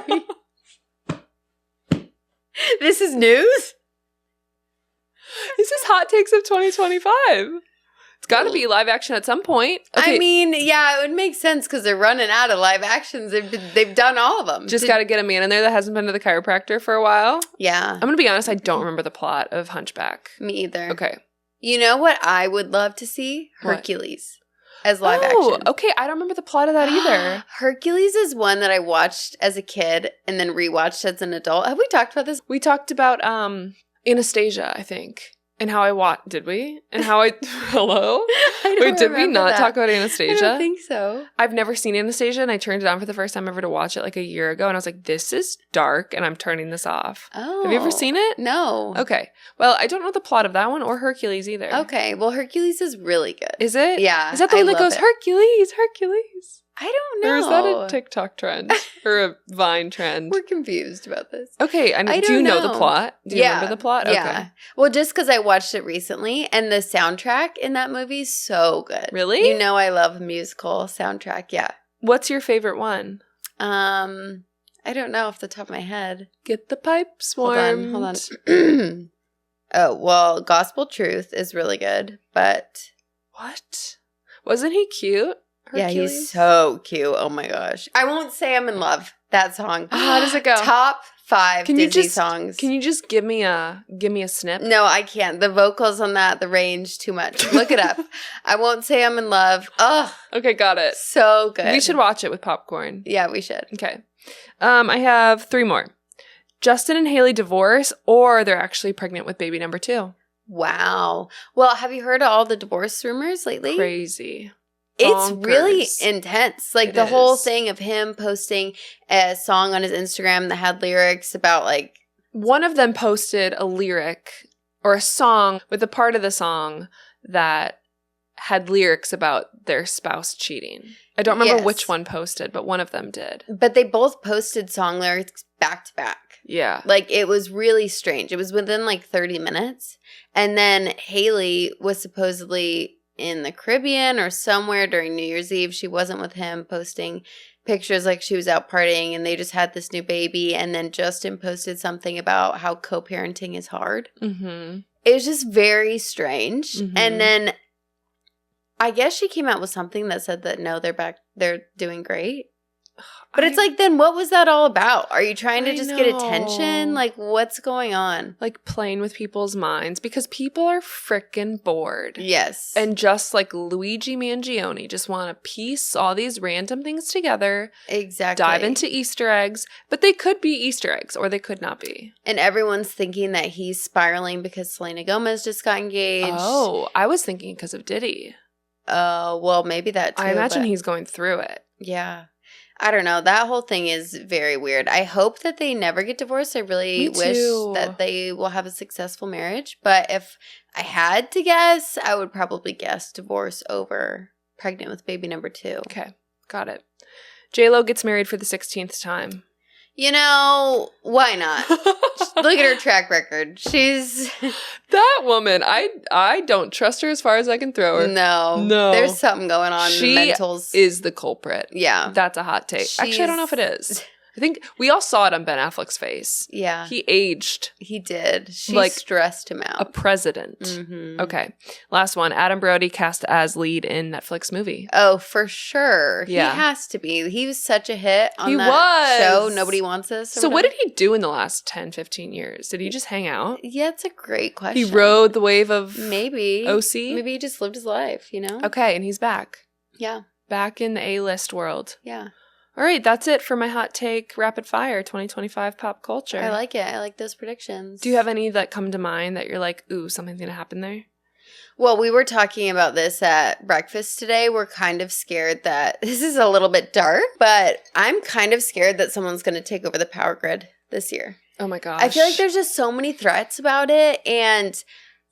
This is news? This is Hot Takes of 2025. It's got to be live action at some point. Okay. I mean, yeah, it would make sense because they're running out of live actions. They've done all of them. Just got to get a man in there that hasn't been to the chiropractor for a while. Yeah. I'm going to be honest, I don't remember the plot of Hunchback. Me either. Okay. You know what I would love to see? Hercules as live action. Oh, okay. I don't remember the plot of that either. Hercules is one that I watched as a kid and then rewatched as an adult. Have we talked about this? We talked about Anastasia, I think. And how I watched, did we? And how I, hello? Wait, did we not talk about Anastasia? I don't think so. I've never seen Anastasia, and I turned it on for the first time ever to watch it like a year ago, and I was like, this is dark, and I'm turning this off. Oh. Have you ever seen it? No. Okay. Well, I don't know the plot of that one or Hercules either. Okay. Well, Hercules is really good. Is it? Yeah. Is that the one that goes, Hercules, Hercules? I don't know. Or is that a TikTok trend or a Vine trend? We're confused about this. Okay, do you know the plot? Do you remember the plot? Yeah. Okay. Well, just because I watched it recently, and the soundtrack in that movie is so good. Really? You know I love a musical soundtrack, yeah. What's your favorite one? I don't know off the top of my head. Get the pipes warmed. Hold on. Oh, well, Gospel Truth is really good, but... What? Wasn't he cute? Hercules? Yeah, he's so cute. Oh my gosh. I won't say I'm in love. That song. How does it go? Top 5 Disney songs. Can you just give me a snip? No, I can't. The vocals on that, the range, too much. Look it up. I won't say I'm in love. Oh. Okay, got it. So good. We should watch it with popcorn. Yeah, we should. Okay. I have 3 more. Justin and Haley divorce, or they're actually pregnant with baby number 2. Wow. Well, have you heard of all the divorce rumors lately? Crazy. It's really intense. Like the whole thing of him posting a song on his Instagram that had lyrics about like... One of them posted a lyric or a song with a part of the song that had lyrics about their spouse cheating. I don't remember which one posted, but one of them did. But they both posted song lyrics back to back. Yeah. Like, it was really strange. It was within, like, 30 minutes. And then Haley was supposedly in the Caribbean or somewhere during New Year's Eve. She wasn't with him, posting pictures like she was out partying, and they just had this new baby. And then Justin posted something about how co-parenting is hard. Mm-hmm. It was just very strange. Mm-hmm. And then I guess she came out with something that said that, no, they're doing great. But it's like, then what was that all about? Are you trying to just get attention? Like, what's going on? Like, playing with people's minds because people are freaking bored. Yes. And just like Luigi Mangione, just want to piece all these random things together. Exactly. Dive into Easter eggs. But they could be Easter eggs or they could not be. And everyone's thinking that he's spiraling because Selena Gomez just got engaged. Oh, I was thinking because of Diddy. Oh, well, maybe that too. I imagine he's going through it. Yeah. I don't know. That whole thing is very weird. I hope that they never get divorced. I really wish that they will have a successful marriage. But if I had to guess, I would probably guess divorce over pregnant with baby number 2. Okay. Got it. J-Lo gets married for the 16th time. You know, why not? Look at her track record. She's... That woman, I don't trust her as far as I can throw her. No. There's something going on in the mentals. She is the culprit. Yeah. That's a hot take. Actually, I don't know if it is. I think we all saw it on Ben Affleck's face. Yeah. He aged. He did. She stressed him out. A president. Mm-hmm. Okay. Last one. Adam Brody cast as lead in Netflix movie. Oh, for sure. Yeah. He has to be. He was such a hit on that show. Nobody Wants Us. So what did he do in the last 10, 15 years? Did he just hang out? Yeah, it's a great question. He rode the wave of maybe OC? Maybe he just lived his life, you know? Okay, and he's back. Yeah. Back in the A-list world. Yeah. All right, that's it for my hot take rapid fire 2025 pop culture. I like it. I like those predictions. Do you have any that come to mind that you're like, ooh, something's going to happen there? Well, we were talking about this at breakfast today. We're kind of scared that this is a little bit dark, but I'm kind of scared that someone's going to take over the power grid this year. Oh my gosh. I feel like there's just so many threats about it, and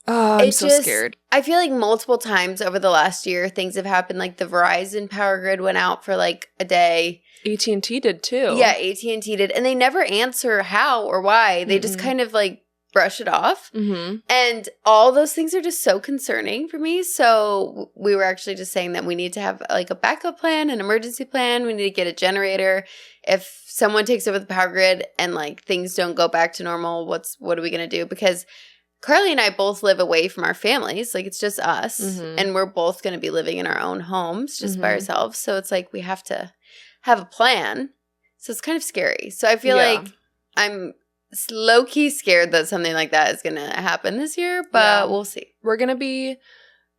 I'm so scared. I feel like multiple times over the last year, things have happened. Like the Verizon power grid went out for like a day. AT&T did too. Yeah, AT&T did. And they never answer how or why. They just kind of like brush it off. Mm-hmm. And all those things are just so concerning for me. So we were actually just saying that we need to have like a backup plan, an emergency plan. We need to get a generator. If someone takes over the power grid and like things don't go back to normal, what are we going to do? Because Carly and I both live away from our families. Like, it's just us. Mm-hmm. And we're both going to be living in our own homes just by ourselves. So it's like we have to have a plan. So it's kind of scary. So I feel like I'm low-key scared that something like that is going to happen this year. But we'll see. We're going to be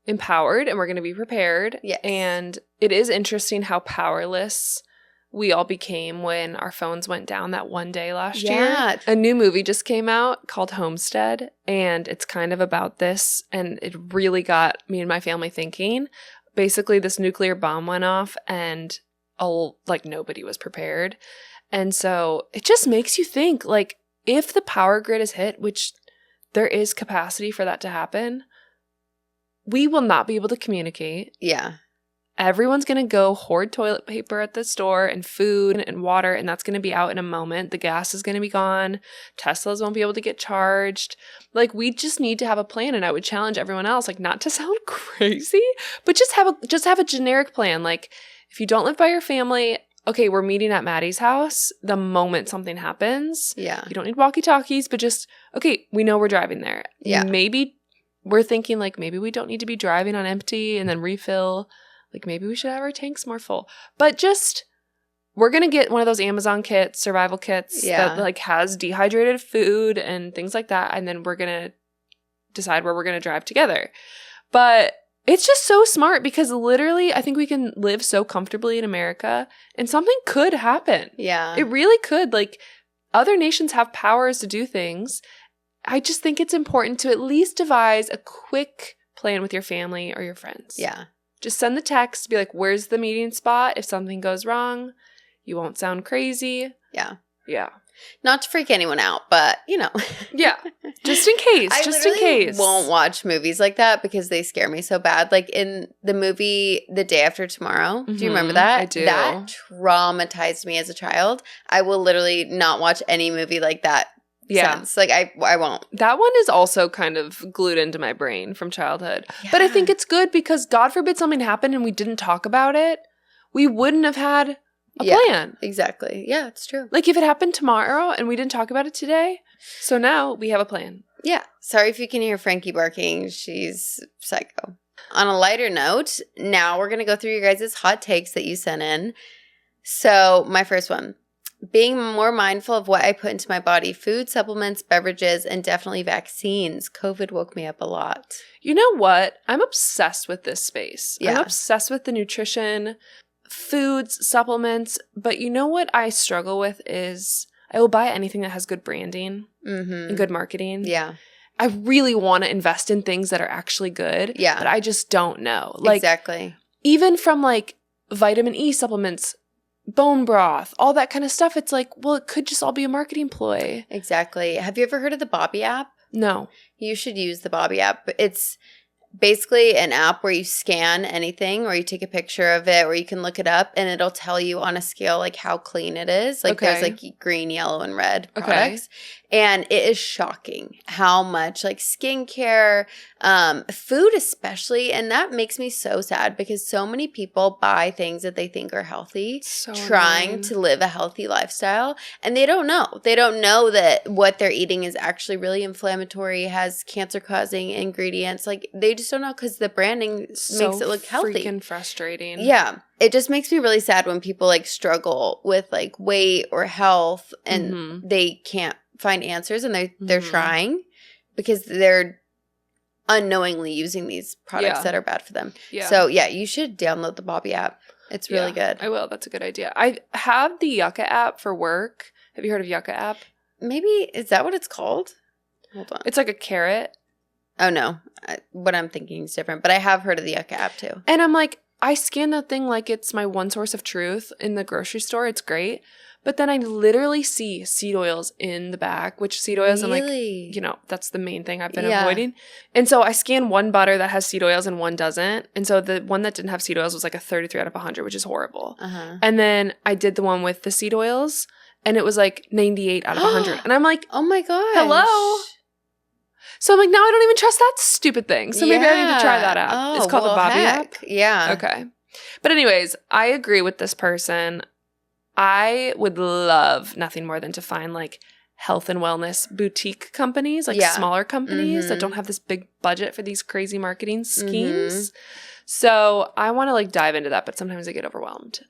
empowered and we're going to be prepared. Yes. And it is interesting how powerless we all became when our phones went down that one day last year. A new movie just came out called Homestead, and it's kind of about this, and it really got me and my family thinking. Basically, this nuclear bomb went off, and nobody was prepared. And so it just makes you think, like, if the power grid is hit, which there is capacity for that to happen, we will not be able to communicate. Yeah. everyone's going to go hoard toilet paper at the store and food and water, and that's going to be out in a moment. The gas is going to be gone. Teslas won't be able to get charged. Like, we just need to have a plan, and I would challenge everyone else, like, not to sound crazy, but just have a generic plan. Like, if you don't live by your family, okay, we're meeting at Maddie's house the moment something happens. Yeah. You don't need walkie-talkies, but just, okay, we know we're driving there. Yeah. Maybe we're thinking, like, maybe we don't need to be driving on empty and then refill. Like, maybe we should have our tanks more full. But just, we're going to get one of those Amazon kits, survival kits that, like, has dehydrated food and things like that. And then we're going to decide where we're going to drive together. But it's just so smart because literally I think we can live so comfortably in America and something could happen. Yeah. It really could. Like, other nations have powers to do things. I just think it's important to at least devise a quick plan with your family or your friends. Yeah. Just send the text, be like, where's the meeting spot? If something goes wrong, you won't sound crazy. Yeah. Yeah. Not to freak anyone out, but, you know. Yeah. Just in case. I won't watch movies like that because they scare me so bad. Like in the movie The Day After Tomorrow. Do you remember that? I do. That traumatized me as a child. I will literally not watch any movie like that. Yeah. Sense. Like, I won't. That one is also kind of glued into my brain from childhood. Yeah. But I think it's good because God forbid something happened and we didn't talk about it, we wouldn't have had a plan. Exactly. Yeah, it's true. Like, if it happened tomorrow and we didn't talk about it today, so now we have a plan. Yeah. Sorry if you can hear Frankie barking. She's psycho. On a lighter note, now we're going to go through your guys' hot takes that you sent in. So, my first one. Being more mindful of what I put into my body, food, supplements, beverages, and definitely vaccines. COVID woke me up a lot. You know what? I'm obsessed with this space. Yeah. I'm obsessed with the nutrition, foods, supplements. But you know what I struggle with is I will buy anything that has good branding and good marketing. Yeah. I really want to invest in things that are actually good. Yeah. But I just don't know. Like, exactly. Even from like vitamin E supplements, bone broth, all that kind of stuff. It's like, well, it could just all be a marketing ploy. Exactly. Have you ever heard of the Bobby app? No. You should use the Bobby app. It's basically an app where you scan anything or you take a picture of it or you can look it up and it'll tell you on a scale like how clean it is. Like there's like green, yellow, and red products. And it is shocking how much like skincare, food especially, and that makes me so sad because so many people buy things that they think are healthy, trying to live a healthy lifestyle, and they don't know. They don't know that what they're eating is actually really inflammatory, has cancer-causing ingredients. Like they just don't know because the branding makes it look healthy. Freaking frustrating. Yeah. It just makes me really sad when people like struggle with like weight or health and they can't find answers and they're trying because they're unknowingly using these products that are bad for them. Yeah. So yeah, you should download the Bobby app. It's really good. I will. That's a good idea. I have the Yucca app for work. Have you heard of Yucca app? Maybe, is that what it's called? Hold on. It's like a carrot. Oh no. What I'm thinking is different, but I have heard of the Yucca app too. And I'm like, I scan that thing like it's my one source of truth in the grocery store. It's great. But then I literally see seed oils in the back, which seed oils, I'm like, you know, that's the main thing I've been avoiding. And so I scan one butter that has seed oils and one doesn't. And so the one that didn't have seed oils was like a 33 out of 100, which is horrible. And then I did the one with the seed oils and it was like 98 out of 100. And I'm like, oh my gosh. Hello. So I'm like, now I don't even trust that stupid thing. So maybe I need to try that app. Oh, it's called the Bobby app. Yeah. Okay. But anyways, I agree with this person. I would love nothing more than to find like health and wellness boutique companies, like smaller companies that don't have this big budget for these crazy marketing schemes. So I want to like dive into that, but sometimes I get overwhelmed.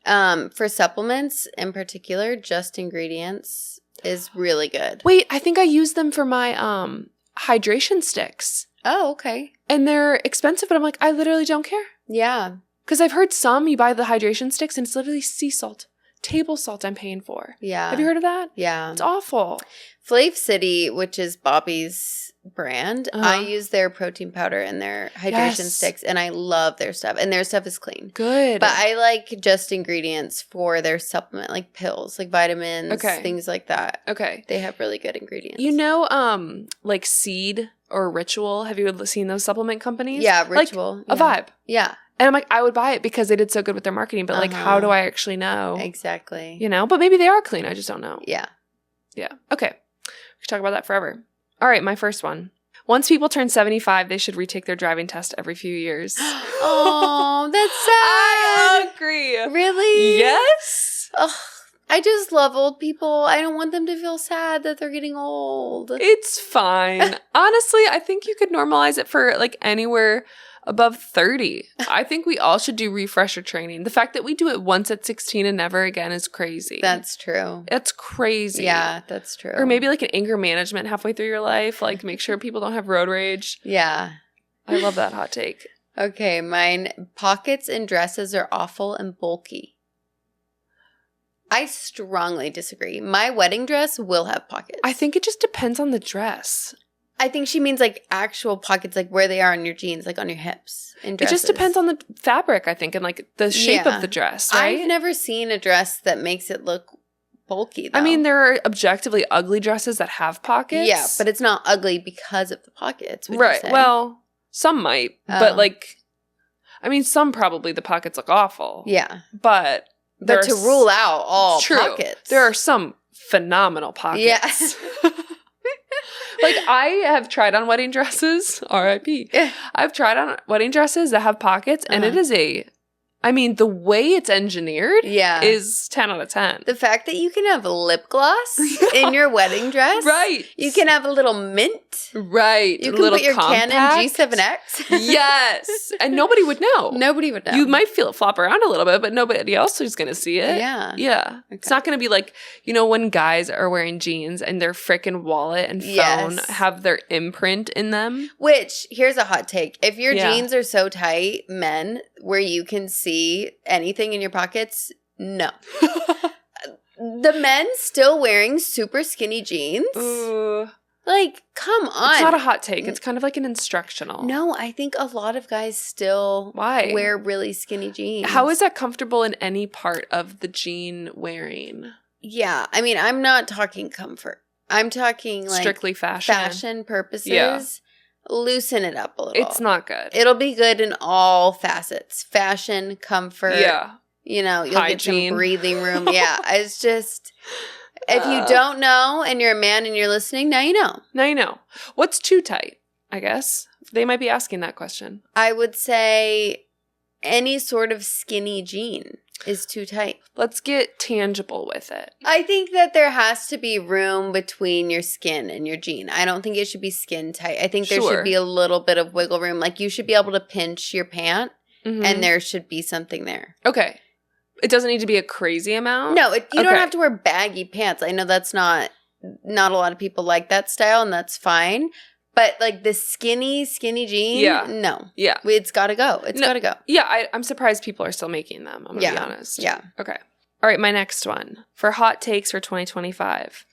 For supplements in particular, Just Ingredients is really good. Wait, I think I use them for my hydration sticks. Oh, okay. And they're expensive, but I'm like, I literally don't care. Yeah. Because I've heard some, you buy the hydration sticks and it's literally sea salt. Table salt I'm paying for. Yeah. Have you heard of that? Yeah. It's awful. Flav City, which is Bobby's brand, I use their protein powder and their hydration sticks, and I love their stuff. And their stuff is clean. Good. But I like Just Ingredients for their supplement, like pills, like vitamins, things like that. Okay. They have really good ingredients. You know, like Seed or Ritual, have you seen those supplement companies? Yeah, Ritual. Like a Vibe. Yeah. And I'm like, I would buy it because they did so good with their marketing. But like, how do I actually know? Exactly. You know, but maybe they are clean. I just don't know. Yeah. Yeah. Okay. We could talk about that forever. All right. My first one. Once people turn 75, they should retake their driving test every few years. Oh, that's sad. I agree. Really? Yes. Ugh. I just love old people. I don't want them to feel sad that they're getting old. It's fine. Honestly, I think you could normalize it for like anywhere above 30. I think we all should do refresher training. The fact that we do it once at 16 and never again is crazy. That's true. That's crazy. Yeah, that's true. Or maybe like an anger management halfway through your life. Like make sure people don't have road rage. Yeah. I love that hot take. Okay, mine. Pockets in dresses are awful and bulky. I strongly disagree. My wedding dress will have pockets. I think it just depends on the dress. I think she means like actual pockets, like where they are on your jeans, like on your hips. In dresses. It just depends on the fabric, I think, and like the shape of the dress, right? I've never seen a dress that makes it look bulky, though. I mean, there are objectively ugly dresses that have pockets. Yeah, but it's not ugly because of the pockets, would right. you say? Well, some might, but like, I mean, some probably the pockets look awful. Yeah. But to rule out all pockets. There are some phenomenal pockets. Yeah. Like, I have tried on wedding dresses, R.I.P. I've tried on wedding dresses that have pockets, and it is the way it's engineered is 10 out of 10. The fact that you can have lip gloss in your wedding dress. Right. You can have a little mint. Right. You can put your compact. Canon G7X. Yes. And nobody would know. Nobody would know. You might feel it flop around a little bit, but nobody else is going to see it. Yeah. Yeah. Okay. It's not going to be like, when guys are wearing jeans and their frickin' wallet and phone have their imprint in them. Which, here's a hot take. If your jeans are so tight, men, where you can see anything in your pockets, no. The men still wearing super skinny jeans. Like, come on. It's not a hot take. It's kind of like an instructional. No, I think a lot of guys still wear really skinny jeans. How is that comfortable in any part of the jean wearing? Yeah. I mean, I'm not talking comfort. I'm talking like strictly fashion. Fashion purposes. Yeah. Loosen it up a little. It's not good. It'll be good in all facets. Fashion, comfort. Yeah. You'll hygiene. Get some breathing room. Yeah. It's just, if you don't know and you're a man and you're listening, now you know. Now you know. What's too tight, I guess? They might be asking that question. I would say any sort of skinny jean is too tight. Let's get tangible with it. I think that there has to be room between your skin and your jean. I don't think it should be skin tight. I think there should be a little bit of wiggle room. Like you should be able to pinch your pant and there should be something there. Okay. It doesn't need to be a crazy amount? No, you don't have to wear baggy pants. I know that's not a lot of people like that style and that's fine. But like the skinny jean, no. Yeah. It's got to go. It's got to go. Yeah, I'm surprised people are still making them. I'm going to be honest. Yeah. Okay. All right, my next one. For hot takes for 2025.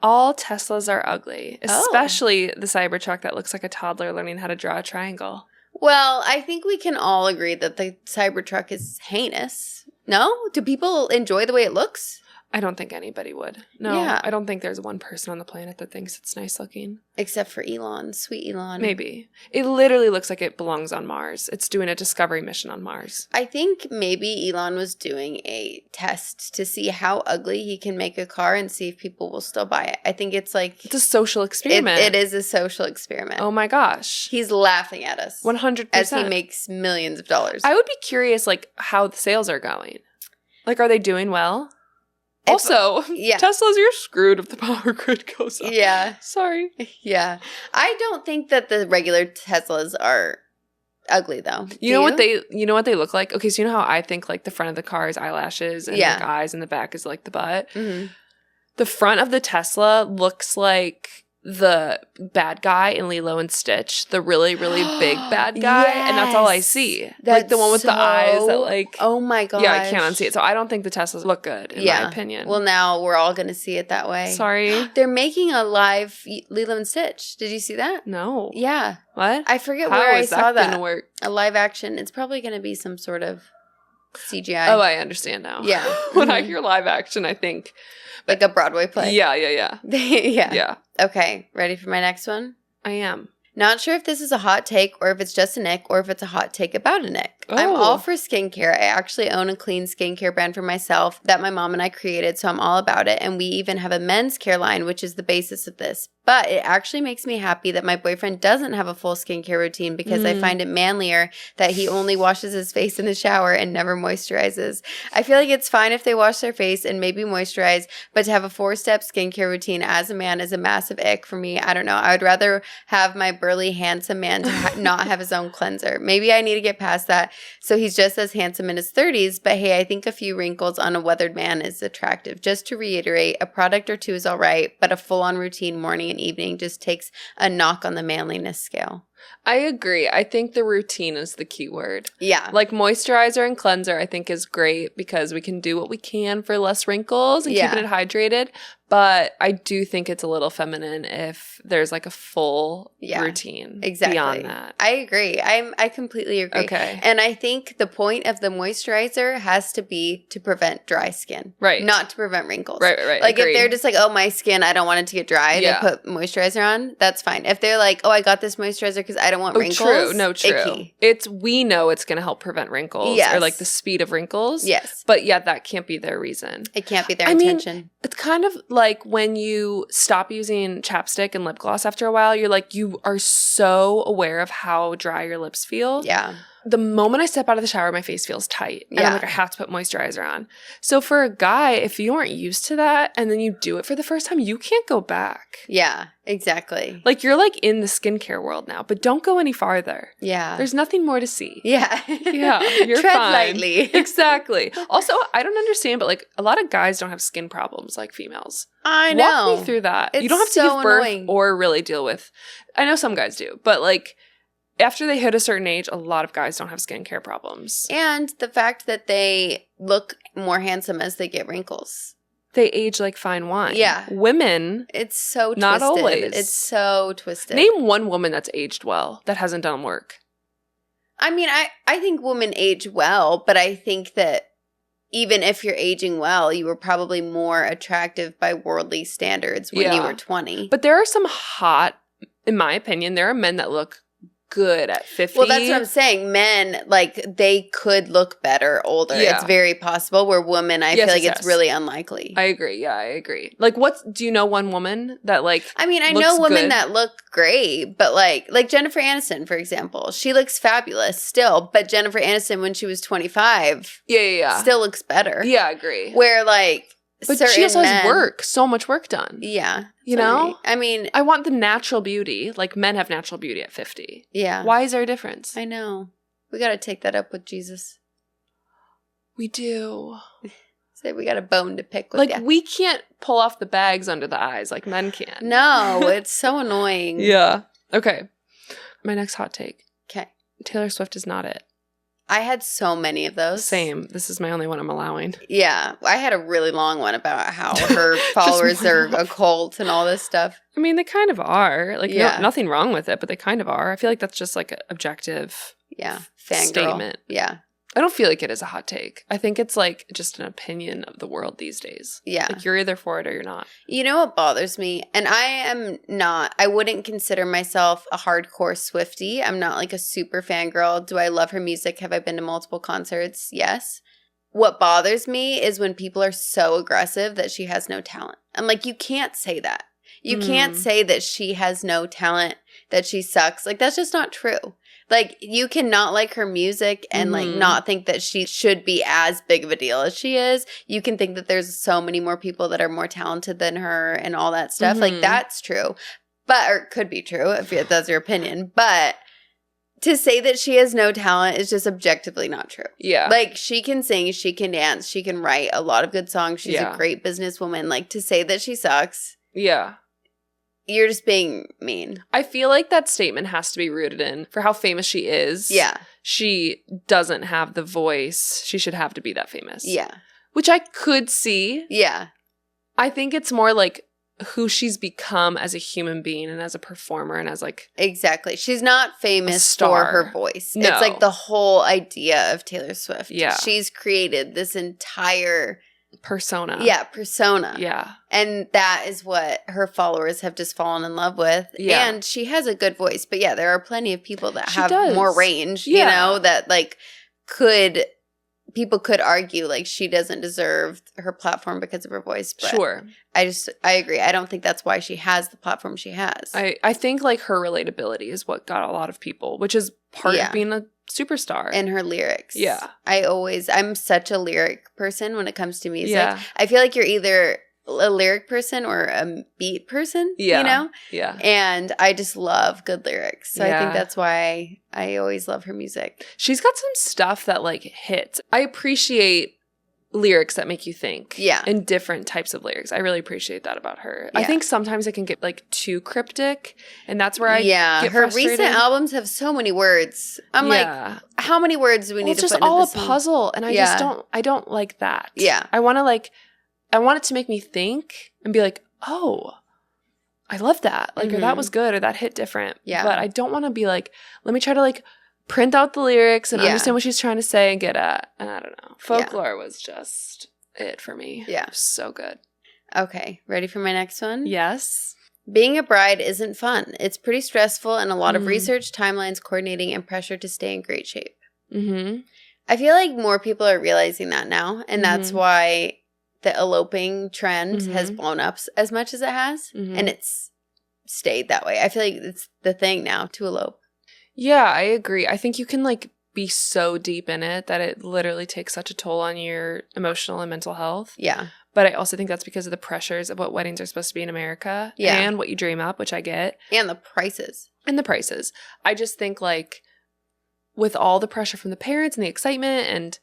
All Teslas are ugly, especially the Cybertruck that looks like a toddler learning how to draw a triangle. Well, I think we can all agree that the Cybertruck is heinous. No? Do people enjoy the way it looks? I don't think anybody would. No, I don't think there's one person on the planet that thinks it's nice looking. Except for Elon. Sweet Elon. Maybe. It literally looks like it belongs on Mars. It's doing a discovery mission on Mars. I think maybe Elon was doing a test to see how ugly he can make a car and see if people will still buy it. I think it's like... It's a social experiment. It is a social experiment. Oh my gosh. He's laughing at us. 100%. As he makes millions of dollars. I would be curious, like, how the sales are going. Like, are they doing well? Also, Teslas, you're screwed if the power grid goes up. Yeah. Sorry. Yeah. I don't think that the regular Teslas are ugly, though. You know what they look like? Okay, so you know how I think, like, the front of the car is eyelashes and the eyes and the back is, like, the butt? Mm-hmm. The front of the Tesla looks like the bad guy in Lilo and Stitch, the really, really big bad guy, and that's all I see. Like the one with the eyes that like... Oh my gosh. Yeah, I can't unsee it. So I don't think the Teslas look good, in my opinion. Well, now we're all going to see it that way. Sorry. They're making a live Lilo and Stitch. Did you see that? No. Yeah. What? I forget where I saw that. Work? A live action. It's probably going to be some sort of CGI. Oh, I understand now. Yeah. When I hear live action, I think... Like a Broadway play? Yeah. Yeah. Okay. Ready for my next one? I am. Not sure if this is a hot take or if it's just an ick or if it's a hot take about an ick. I'm all for skincare. I actually own a clean skincare brand for myself that my mom and I created, so I'm all about it. And we even have a men's care line, which is the basis of this. But it actually makes me happy that my boyfriend doesn't have a full skincare routine because I find it manlier that he only washes his face in the shower and never moisturizes. I feel like it's fine if they wash their face and maybe moisturize, but to have a 4-step skincare routine as a man is a massive ick for me. I don't know. I would rather have my burly, handsome man to not have his own cleanser. Maybe I need to get past that so he's just as handsome in his 30s, but hey, I think a few wrinkles on a weathered man is attractive. Just to reiterate, a product or two is all right, but a full-on routine morning and evening just takes a knock on the manliness scale. I agree. I think the routine is the key word. Yeah. Like moisturizer and cleanser I think is great because we can do what we can for less wrinkles and keeping it hydrated. But I do think it's a little feminine if there's like a full routine beyond that. I agree. I completely agree. Okay. And I think the point of the moisturizer has to be to prevent dry skin. Right. Not to prevent wrinkles. Right. Like if they're just like, oh, my skin, I don't want it to get dry. They put moisturizer on. That's fine. If they're like, oh, I got this moisturizer because I don't want wrinkles. True. No, true. Icky. We know it's going to help prevent wrinkles or like the speed of wrinkles. Yes. But yeah, that can't be their reason. It can't be their intention. Mean, it's kind of like when you stop using chapstick and lip gloss after a while, you're like, you are so aware of how dry your lips feel. Yeah. The moment I step out of the shower, my face feels tight. And I'm like, I have to put moisturizer on. So for a guy, if you aren't used to that and then you do it for the first time, you can't go back. Yeah, exactly. Like you're like in the skincare world now, but don't go any farther. Yeah. There's nothing more to see. Yeah. Yeah. You're Tread fine. lightly. Exactly. Also, I don't understand, but like a lot of guys don't have skin problems like females. I know. Walk me through that. It's you don't have to so give birth annoying. or really deal with. I know some guys do, but like after they hit a certain age, a lot of guys don't have skincare problems. And the fact that they look more handsome as they get wrinkles. They age like fine wine. Yeah. Women. It's so twisted. Not always. It's so twisted. Name one woman that's aged well that hasn't done work. I mean, I think women age well, but I think that even if you're aging well, you were probably more attractive by worldly standards when you were 20. But there are some hot, in my opinion, there are men that look good at 50. Well, that's what I'm saying. Men, like, they could look better older. Yeah. It's very possible. Where women, I feel like it's really unlikely. I agree. Yeah, I agree. Like, do you know one woman that, like, I mean, I know women that look great, but, like Jennifer Aniston, for example. She looks fabulous still, but Jennifer Aniston, when she was 25, still looks better. Yeah, I agree. Where, like, but she also has work, so much work done. Yeah. You know? I mean, I want the natural beauty. Like, men have natural beauty at 50. Yeah. Why is there a difference? I know. We got to take that up with Jesus. We do. Say we got a bone to pick with. Like, we can't pull off the bags under the eyes like men can. No, it's so annoying. Yeah. Okay. My next hot take. Okay. Taylor Swift is not it. I had so many of those. Same. This is my only one I'm allowing. Yeah. I had a really long one about how her followers are a cult and all this stuff. I mean, they kind of are. Like, nothing wrong with it, but they kind of are. I feel like that's just like an objective statement. Yeah. I don't feel like it is a hot take. I think it's like just an opinion of the world these days. Yeah. Like you're either for it or you're not. You know what bothers me? And I wouldn't consider myself a hardcore Swiftie. I'm not like a super fangirl. Do I love her music? Have I been to multiple concerts? Yes. What bothers me is when people are so aggressive that she has no talent. I'm like, you can't say that. You can't say that she has no talent, that she sucks. Like, that's just not true. Like, you cannot like her music and, like, not think that she should be as big of a deal as she is. You can think that there's so many more people that are more talented than her and all that stuff. Like, that's true. But, or could be true if that's your opinion. But to say that she has no talent is just objectively not true. Yeah. Like, she can sing, she can dance, she can write a lot of good songs. She's a great businesswoman. Like, to say that she sucks. Yeah. You're just being mean. I feel like that statement has to be rooted in, for how famous she is. Yeah. She doesn't have the voice she should have to be that famous. Yeah. Which I could see. Yeah. I think it's more like who she's become as a human being and as a performer and as like... Exactly. She's not famous for her voice. No. It's like the whole idea of Taylor Swift. Yeah. She's created this entire persona. Yeah, persona. Yeah. And that is what her followers have just fallen in love with. Yeah. And she has a good voice. But yeah, there are plenty of people that have does. more range, you know, that like people could argue like she doesn't deserve her platform because of her voice. But sure. I agree. I don't think that's why she has the platform she has. I think like her relatability is what got a lot of people, which is part of being a superstar. And her lyrics. Yeah. I'm such a lyric person when it comes to music. Yeah. I feel like you're either a lyric person or a beat person, you know? Yeah. And I just love good lyrics. So I think that's why I always love her music. She's got some stuff that like hits. I appreciate lyrics that make you think. Yeah. And different types of lyrics. I really appreciate that about her. Yeah. I think sometimes it can get like too cryptic, and that's where I get her frustrated. Recent albums have so many words. I'm like, how many words do we need to put in this? It's just all a puzzle, and I don't like that. Yeah. I want it to make me think and be like, oh, I love that. Like, or that was good, or that hit different. Yeah. But I don't want to be like, let me try to like print out the lyrics and understand what she's trying to say and get at. And I don't know. Folklore was just it for me. Yeah. So good. Okay. Ready for my next one? Yes. Being a bride isn't fun. It's pretty stressful and a lot of research, timelines, coordinating, and pressure to stay in great shape. Mm-hmm. I feel like more people are realizing that now. And that's why the eloping trend has blown up as much as it has. And it's stayed that way. I feel like it's the thing now to elope. Yeah, I agree. I think you can like be so deep in it that it literally takes such a toll on your emotional and mental health. Yeah. But I also think that's because of the pressures of what weddings are supposed to be in America. Yeah. And what you dream up, which I get. And the prices. I just think like with all the pressure from the parents and the excitement, and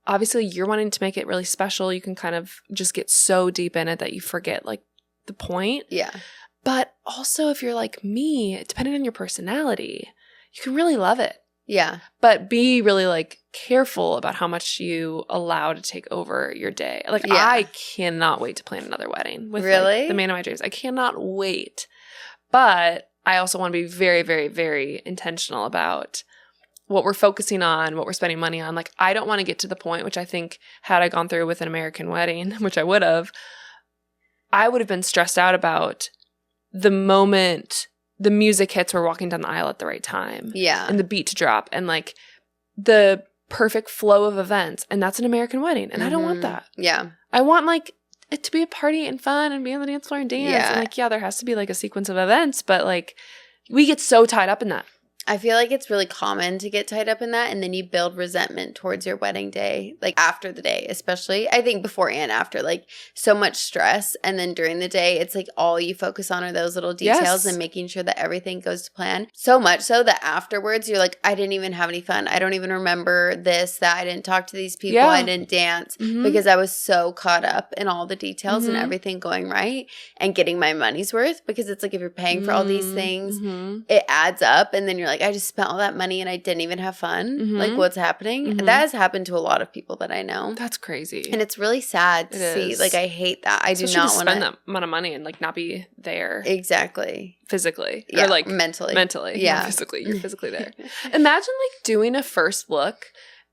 obviously you're wanting to make it really special, you can kind of just get so deep in it that you forget like the point. Yeah. But also if you're like me, depending on your personality, you can really love it. Yeah. But be really like careful about how much you allow to take over your day. Like I cannot wait to plan another wedding with like, the man of my dreams. I cannot wait. But I also want to be very, very, very intentional about what we're focusing on, what we're spending money on. Like I don't want to get to the point, which I think had I gone through with an American wedding, which I would have been stressed out about the moment the music hits, we're walking down the aisle at the right time. Yeah. And the beat to drop and like the perfect flow of events. And that's an American wedding. And I don't want that. Yeah. I want like it to be a party and fun and be on the dance floor and dance. Yeah. And like, there has to be like a sequence of events, but like we get so tied up in that. I feel like it's really common to get tied up in that, and then you build resentment towards your wedding day, like after the day, especially. I think before and after, like so much stress, and then during the day, it's like all you focus on are those little details and making sure that everything goes to plan. So much so that afterwards, you're like, I didn't even have any fun. I don't even remember this, that. I didn't talk to these people. I didn't dance because I was so caught up in all the details and everything going right and getting my money's worth. Because it's like if you're paying for all these things, it adds up, and then you're like, I just spent all that money and I didn't even have fun. Like, what's happening? That has happened to a lot of people that I know. That's crazy. And it's really sad to see. Like, I hate that. I do not want to spend that amount of money and, like, not be there. Exactly. Physically. Yeah, or, like, mentally. Yeah. Not physically. You're physically there. Imagine, like, doing a first look,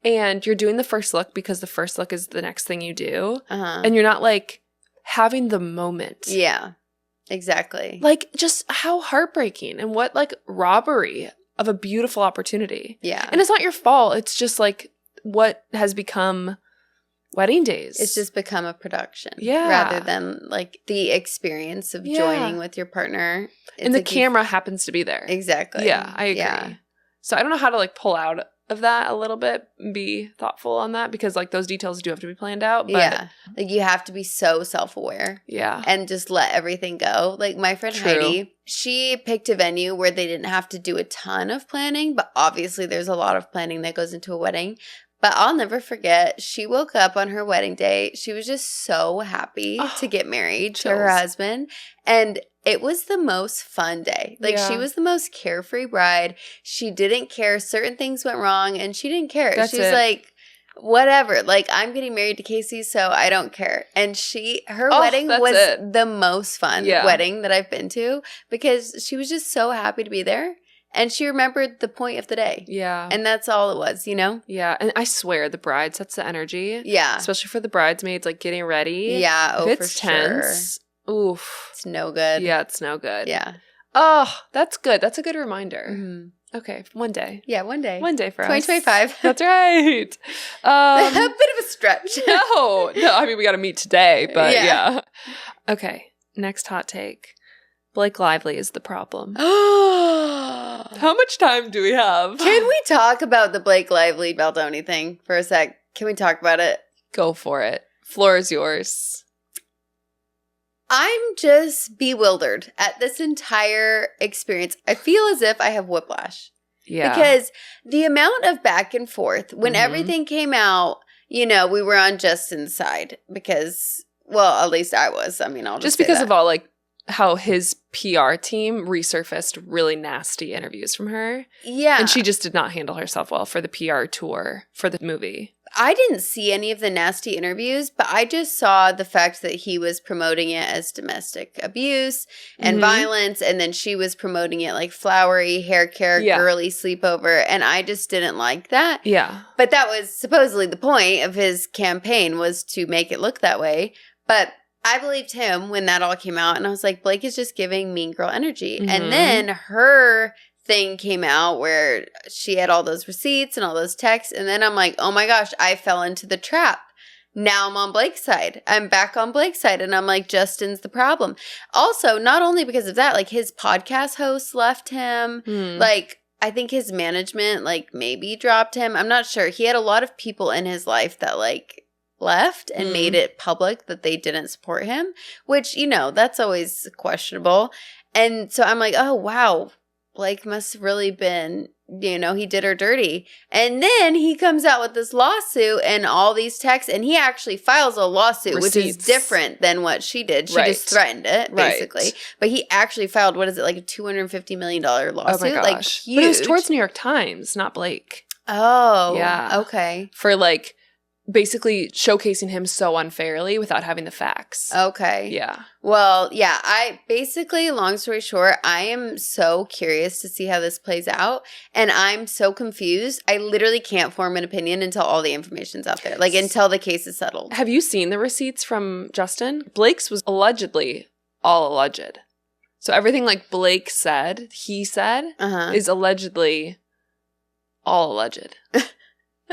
and you're doing the first look because the first look is the next thing you do. And you're not, like, having the moment. Yeah. Exactly. Like, just how heartbreaking and what, like, robbery of a beautiful opportunity. Yeah. And it's not your fault. It's just, like, what has become wedding days. It's just become a production. Yeah. Rather than, like, the experience of joining with your partner. And the camera happens to be there. Exactly. Yeah, I agree. Yeah. So I don't know how to, like, pull out of that a little bit and be thoughtful on that, because like those details do have to be planned out. But like you have to be so self-aware. Yeah. And just let everything go. Like my friend Heidi, she picked a venue where they didn't have to do a ton of planning, but obviously there's a lot of planning that goes into a wedding. But I'll never forget, she woke up on her wedding day. She was just so happy to get married to her husband. And it was the most fun day. Like, she was the most carefree bride. She didn't care. Certain things went wrong, and she didn't care. She was like, whatever. Like, I'm getting married to Casey, so I don't care. And her wedding was the most fun wedding that I've been to, because she was just so happy to be there. And she remembered the point of the day. Yeah. And that's all it was, you know? Yeah. And I swear the bride sets the energy. Yeah. Especially for the bridesmaids, like getting ready. Yeah. If it's tense, oof. It's no good. Yeah, it's no good. Yeah. Oh, that's good. That's a good reminder. Mm-hmm. Okay. One day. Yeah, one day. One day for 2025. us. That's right. A bit of a stretch. No. I mean, we got to meet today, but yeah. Okay. Next hot take. Blake Lively is the problem. How much time do we have? Can we talk about the Blake Lively Baldoni thing for a sec? Can we talk about it? Go for it. Floor is yours. I'm just bewildered at this entire experience. I feel as if I have whiplash. Yeah. Because the amount of back and forth, when everything came out, you know, we were on Justin's side because, well, at least I was. I mean, I'll just because of all, like, how his PR team resurfaced really nasty interviews from her. Yeah. And she just did not handle herself well for the PR tour for the movie. I didn't see any of the nasty interviews, but I just saw the fact that he was promoting it as domestic abuse and violence, and then she was promoting it like flowery hair care, girly sleepover, and I just didn't like that. Yeah. But that was supposedly the point of his campaign, was to make it look that way. But I believed him when that all came out, and I was like, Blake is just giving mean girl energy. And then her thing came out where she had all those receipts and all those texts, and then I'm like, oh my gosh, I fell into the trap. Now I'm on Blake's side. I'm back on Blake's side, and I'm like, Justin's the problem. Also, not only because of that, like his podcast host left him. Like, I think his management, like, maybe dropped him. I'm not sure. He had a lot of people in his life that, like, left and made it public that they didn't support him, which, you know, that's always questionable. And so I'm like, oh, wow, Blake must have really been, you know, he did her dirty. And then he comes out with this lawsuit and all these texts, and he actually files a lawsuit, which is different than what she did. She just threatened it, basically. Right. But he actually filed, what is it, like a $250 million lawsuit? Oh my gosh. Like, huge. But it was towards New York Times, not Blake. Oh. Yeah. Okay. For, like, basically showcasing him so unfairly without having the facts. Okay. Yeah. Well, yeah, long story short, I am so curious to see how this plays out. And I'm so confused. I literally can't form an opinion until all the information's out there. Like, until the case is settled. Have you seen the receipts from Justin? Blake's was allegedly all alleged. So everything like Blake said, he said, is allegedly all alleged.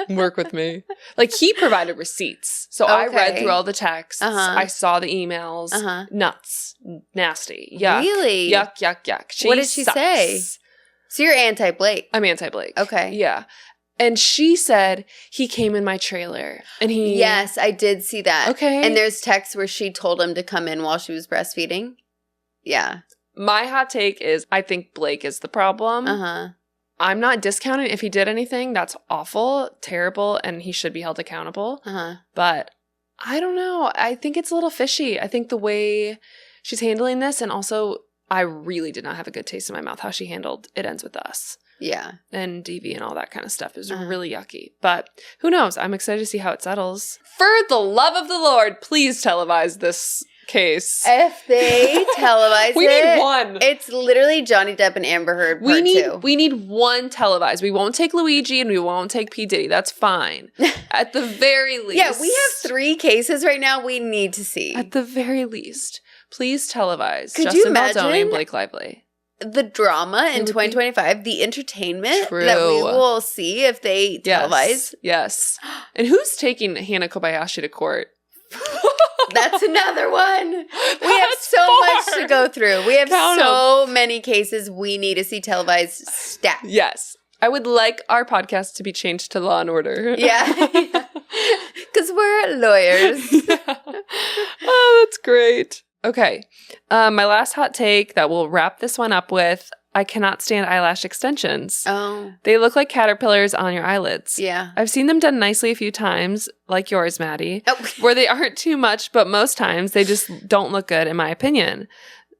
Work with me. Like, he provided receipts. So I read through all the texts. I saw the emails. Nuts. Nasty. Yuck. Really? Yuck, yuck, yuck. What did she say? So you're anti-Blake. I'm anti-Blake. Okay. Yeah. And she said, he came in my trailer. And he... Yes, I did see that. Okay. And there's texts where she told him to come in while she was breastfeeding. Yeah. My hot take is, I think Blake is the problem. I'm not discounting if he did anything. That's awful, terrible, and he should be held accountable. But I don't know. I think it's a little fishy. I think the way she's handling this, and also I really did not have a good taste in my mouth how she handled It Ends With Us. Yeah. And DV and all that kind of stuff is really yucky. But who knows? I'm excited to see how it settles. For the love of the Lord, please televise this case. If they televise we need one. It's literally Johnny Depp and Amber Heard part two. We need one televised. We won't take Luigi and we won't take P. Diddy. That's fine. At the very least. Yeah, we have 3 cases right now we need to see. At the very least. Please televise. Could Justin you imagine Baldoni and Blake Lively. The drama in 2025, the entertainment that we will see if they televise. Yes. And who's taking Hannah Kobayashi to court? That's another one. We have so much to go through. We have so many cases we need to see televised stat. Yes. I would like our podcast to be changed to Law and Order. Yeah. Because we're lawyers. Oh, that's great. Okay. My last hot take that we'll wrap this one up with. I cannot stand eyelash extensions. Oh. They look like caterpillars on your eyelids. Yeah. I've seen them done nicely a few times, like yours, Maddie, where they aren't too much, but most times they just don't look good, in my opinion.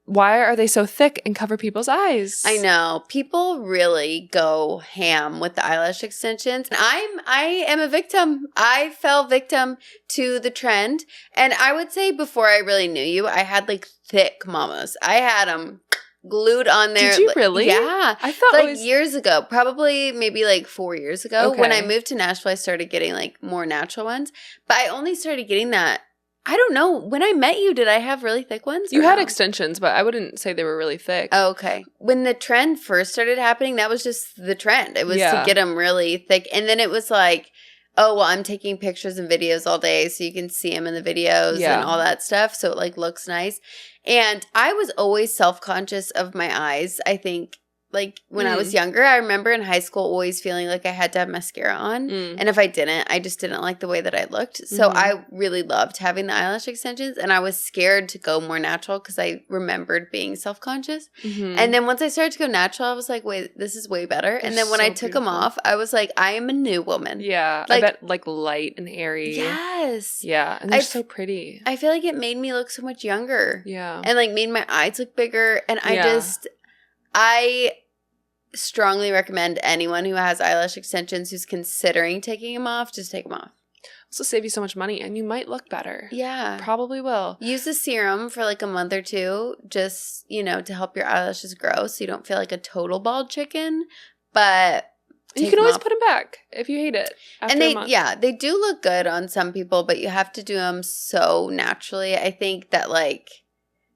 Why are they so thick and cover people's eyes? I know. People really go ham with the eyelash extensions. I am a victim. I fell victim to the trend. And I would say before I really knew you, I had like thick mamas. I had them glued on there. Did you really? Yeah. I thought like years ago, probably maybe like 4 years ago. Okay. When I moved to Nashville, I started getting like more natural ones. But I only started getting that. I don't know. When I met you, did I have really thick ones? You had extensions, but I wouldn't say they were really thick. Oh, okay. When the trend first started happening, that was just the trend. It was to get them really thick. And then it was like, oh, well, I'm taking pictures and videos all day so you can see them in the videos and all that stuff. So it like looks nice. And I was always self-conscious of my eyes, I think. Like, when I was younger, I remember in high school always feeling like I had to have mascara on. And if I didn't, I just didn't like the way that I looked. So I really loved having the eyelash extensions. And I was scared to go more natural because I remembered being self-conscious. And then once I started to go natural, I was like, wait, this is way better. And then when I took them off, I was like, I am a new woman. Yeah. Like, I bet like light and airy. Yes. Yeah. And they're so pretty. I feel like it made me look so much younger. Yeah. And like made my eyes look bigger. And I strongly recommend anyone who has eyelash extensions who's considering taking them off, just take them off. Also save you so much money, and you might look better. Yeah. Probably will. Use a serum for like a month or two, just, to help your eyelashes grow so you don't feel like a total bald chicken. But you can always put them back if you hate it. And they do look good on some people, but you have to do them so naturally. I think that like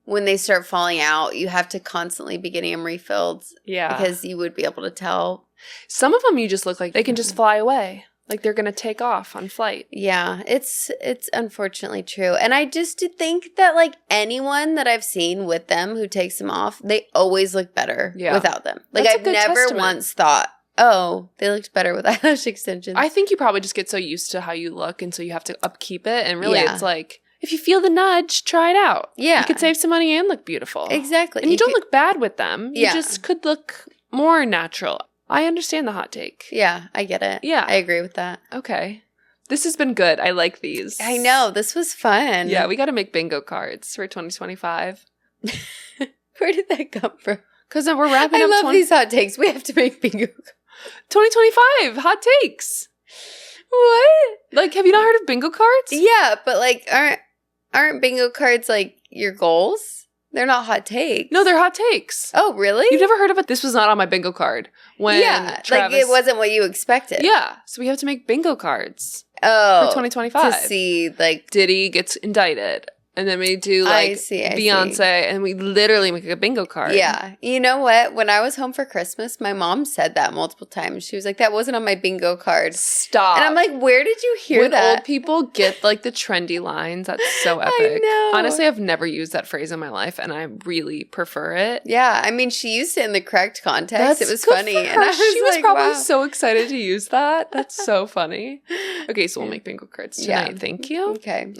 when they start falling out, you have to constantly be getting them refilled. Yeah. Because you would be able to tell. Some of them you just look like they can just fly away. Like they're going to take off on flight. Yeah, it's unfortunately true. And I just think that like anyone that I've seen with them who takes them off, they always look better without them. Like I've never once thought, oh, they looked better with eyelash extensions. I think you probably just get so used to how you look and so you have to upkeep it. And really it's like, if you feel the nudge, try it out. Yeah. You could save some money and look beautiful. Exactly. And you don't look bad with them. You just could look more natural. I understand the hot take. Yeah, I get it. Yeah. I agree with that. Okay. This has been good. I like these. I know. This was fun. Yeah, we got to make bingo cards for 2025. Where did that come from? Because we're wrapping up. I love these hot takes. We have to make bingo cards. 2025 hot takes. What? Like, have you not heard of bingo cards? Yeah, but like, aren't bingo cards like your goals? They're not hot takes. No, they're hot takes. Oh, really? You've never heard of it? This was not on my bingo card. When Travis, like it wasn't what you expected. Yeah, so we have to make bingo cards. For 2025 to see like Diddy gets indicted. And then we do like Beyonce and we literally make a bingo card. Yeah. You know what? When I was home for Christmas, my mom said that multiple times. She was like, that wasn't on my bingo card. Stop. And I'm like, where did you hear that? When old people get like the trendy lines, that's so epic. I know. Honestly, I've never used that phrase in my life and I really prefer it. Yeah. I mean, she used it in the correct context. It was funny. And she was probably so excited to use that. That's so funny. Okay, so we'll make bingo cards tonight. Yeah. Thank you. Okay.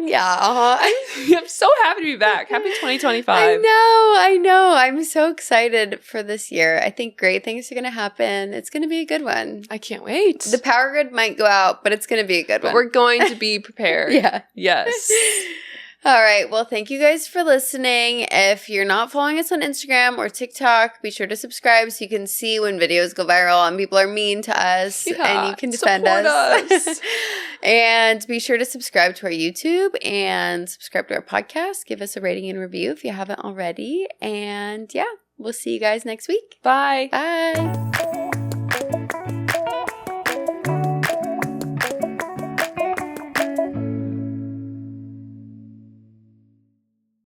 Yeah. I'm so happy to be back. Happy 2025. I know. I'm so excited for this year. I think great things are going to happen. It's going to be a good one. I can't wait. The power grid might go out, but it's going to be a good one. But we're going to be prepared. Yeah. Yes. All right. Well, thank you guys for listening. If you're not following us on Instagram or TikTok, be sure to subscribe so you can see when videos go viral and people are mean to us and you can defend us. And be sure to subscribe to our YouTube and subscribe to our podcast. Give us a rating and review if you haven't already. And yeah, we'll see you guys next week. Bye. Bye.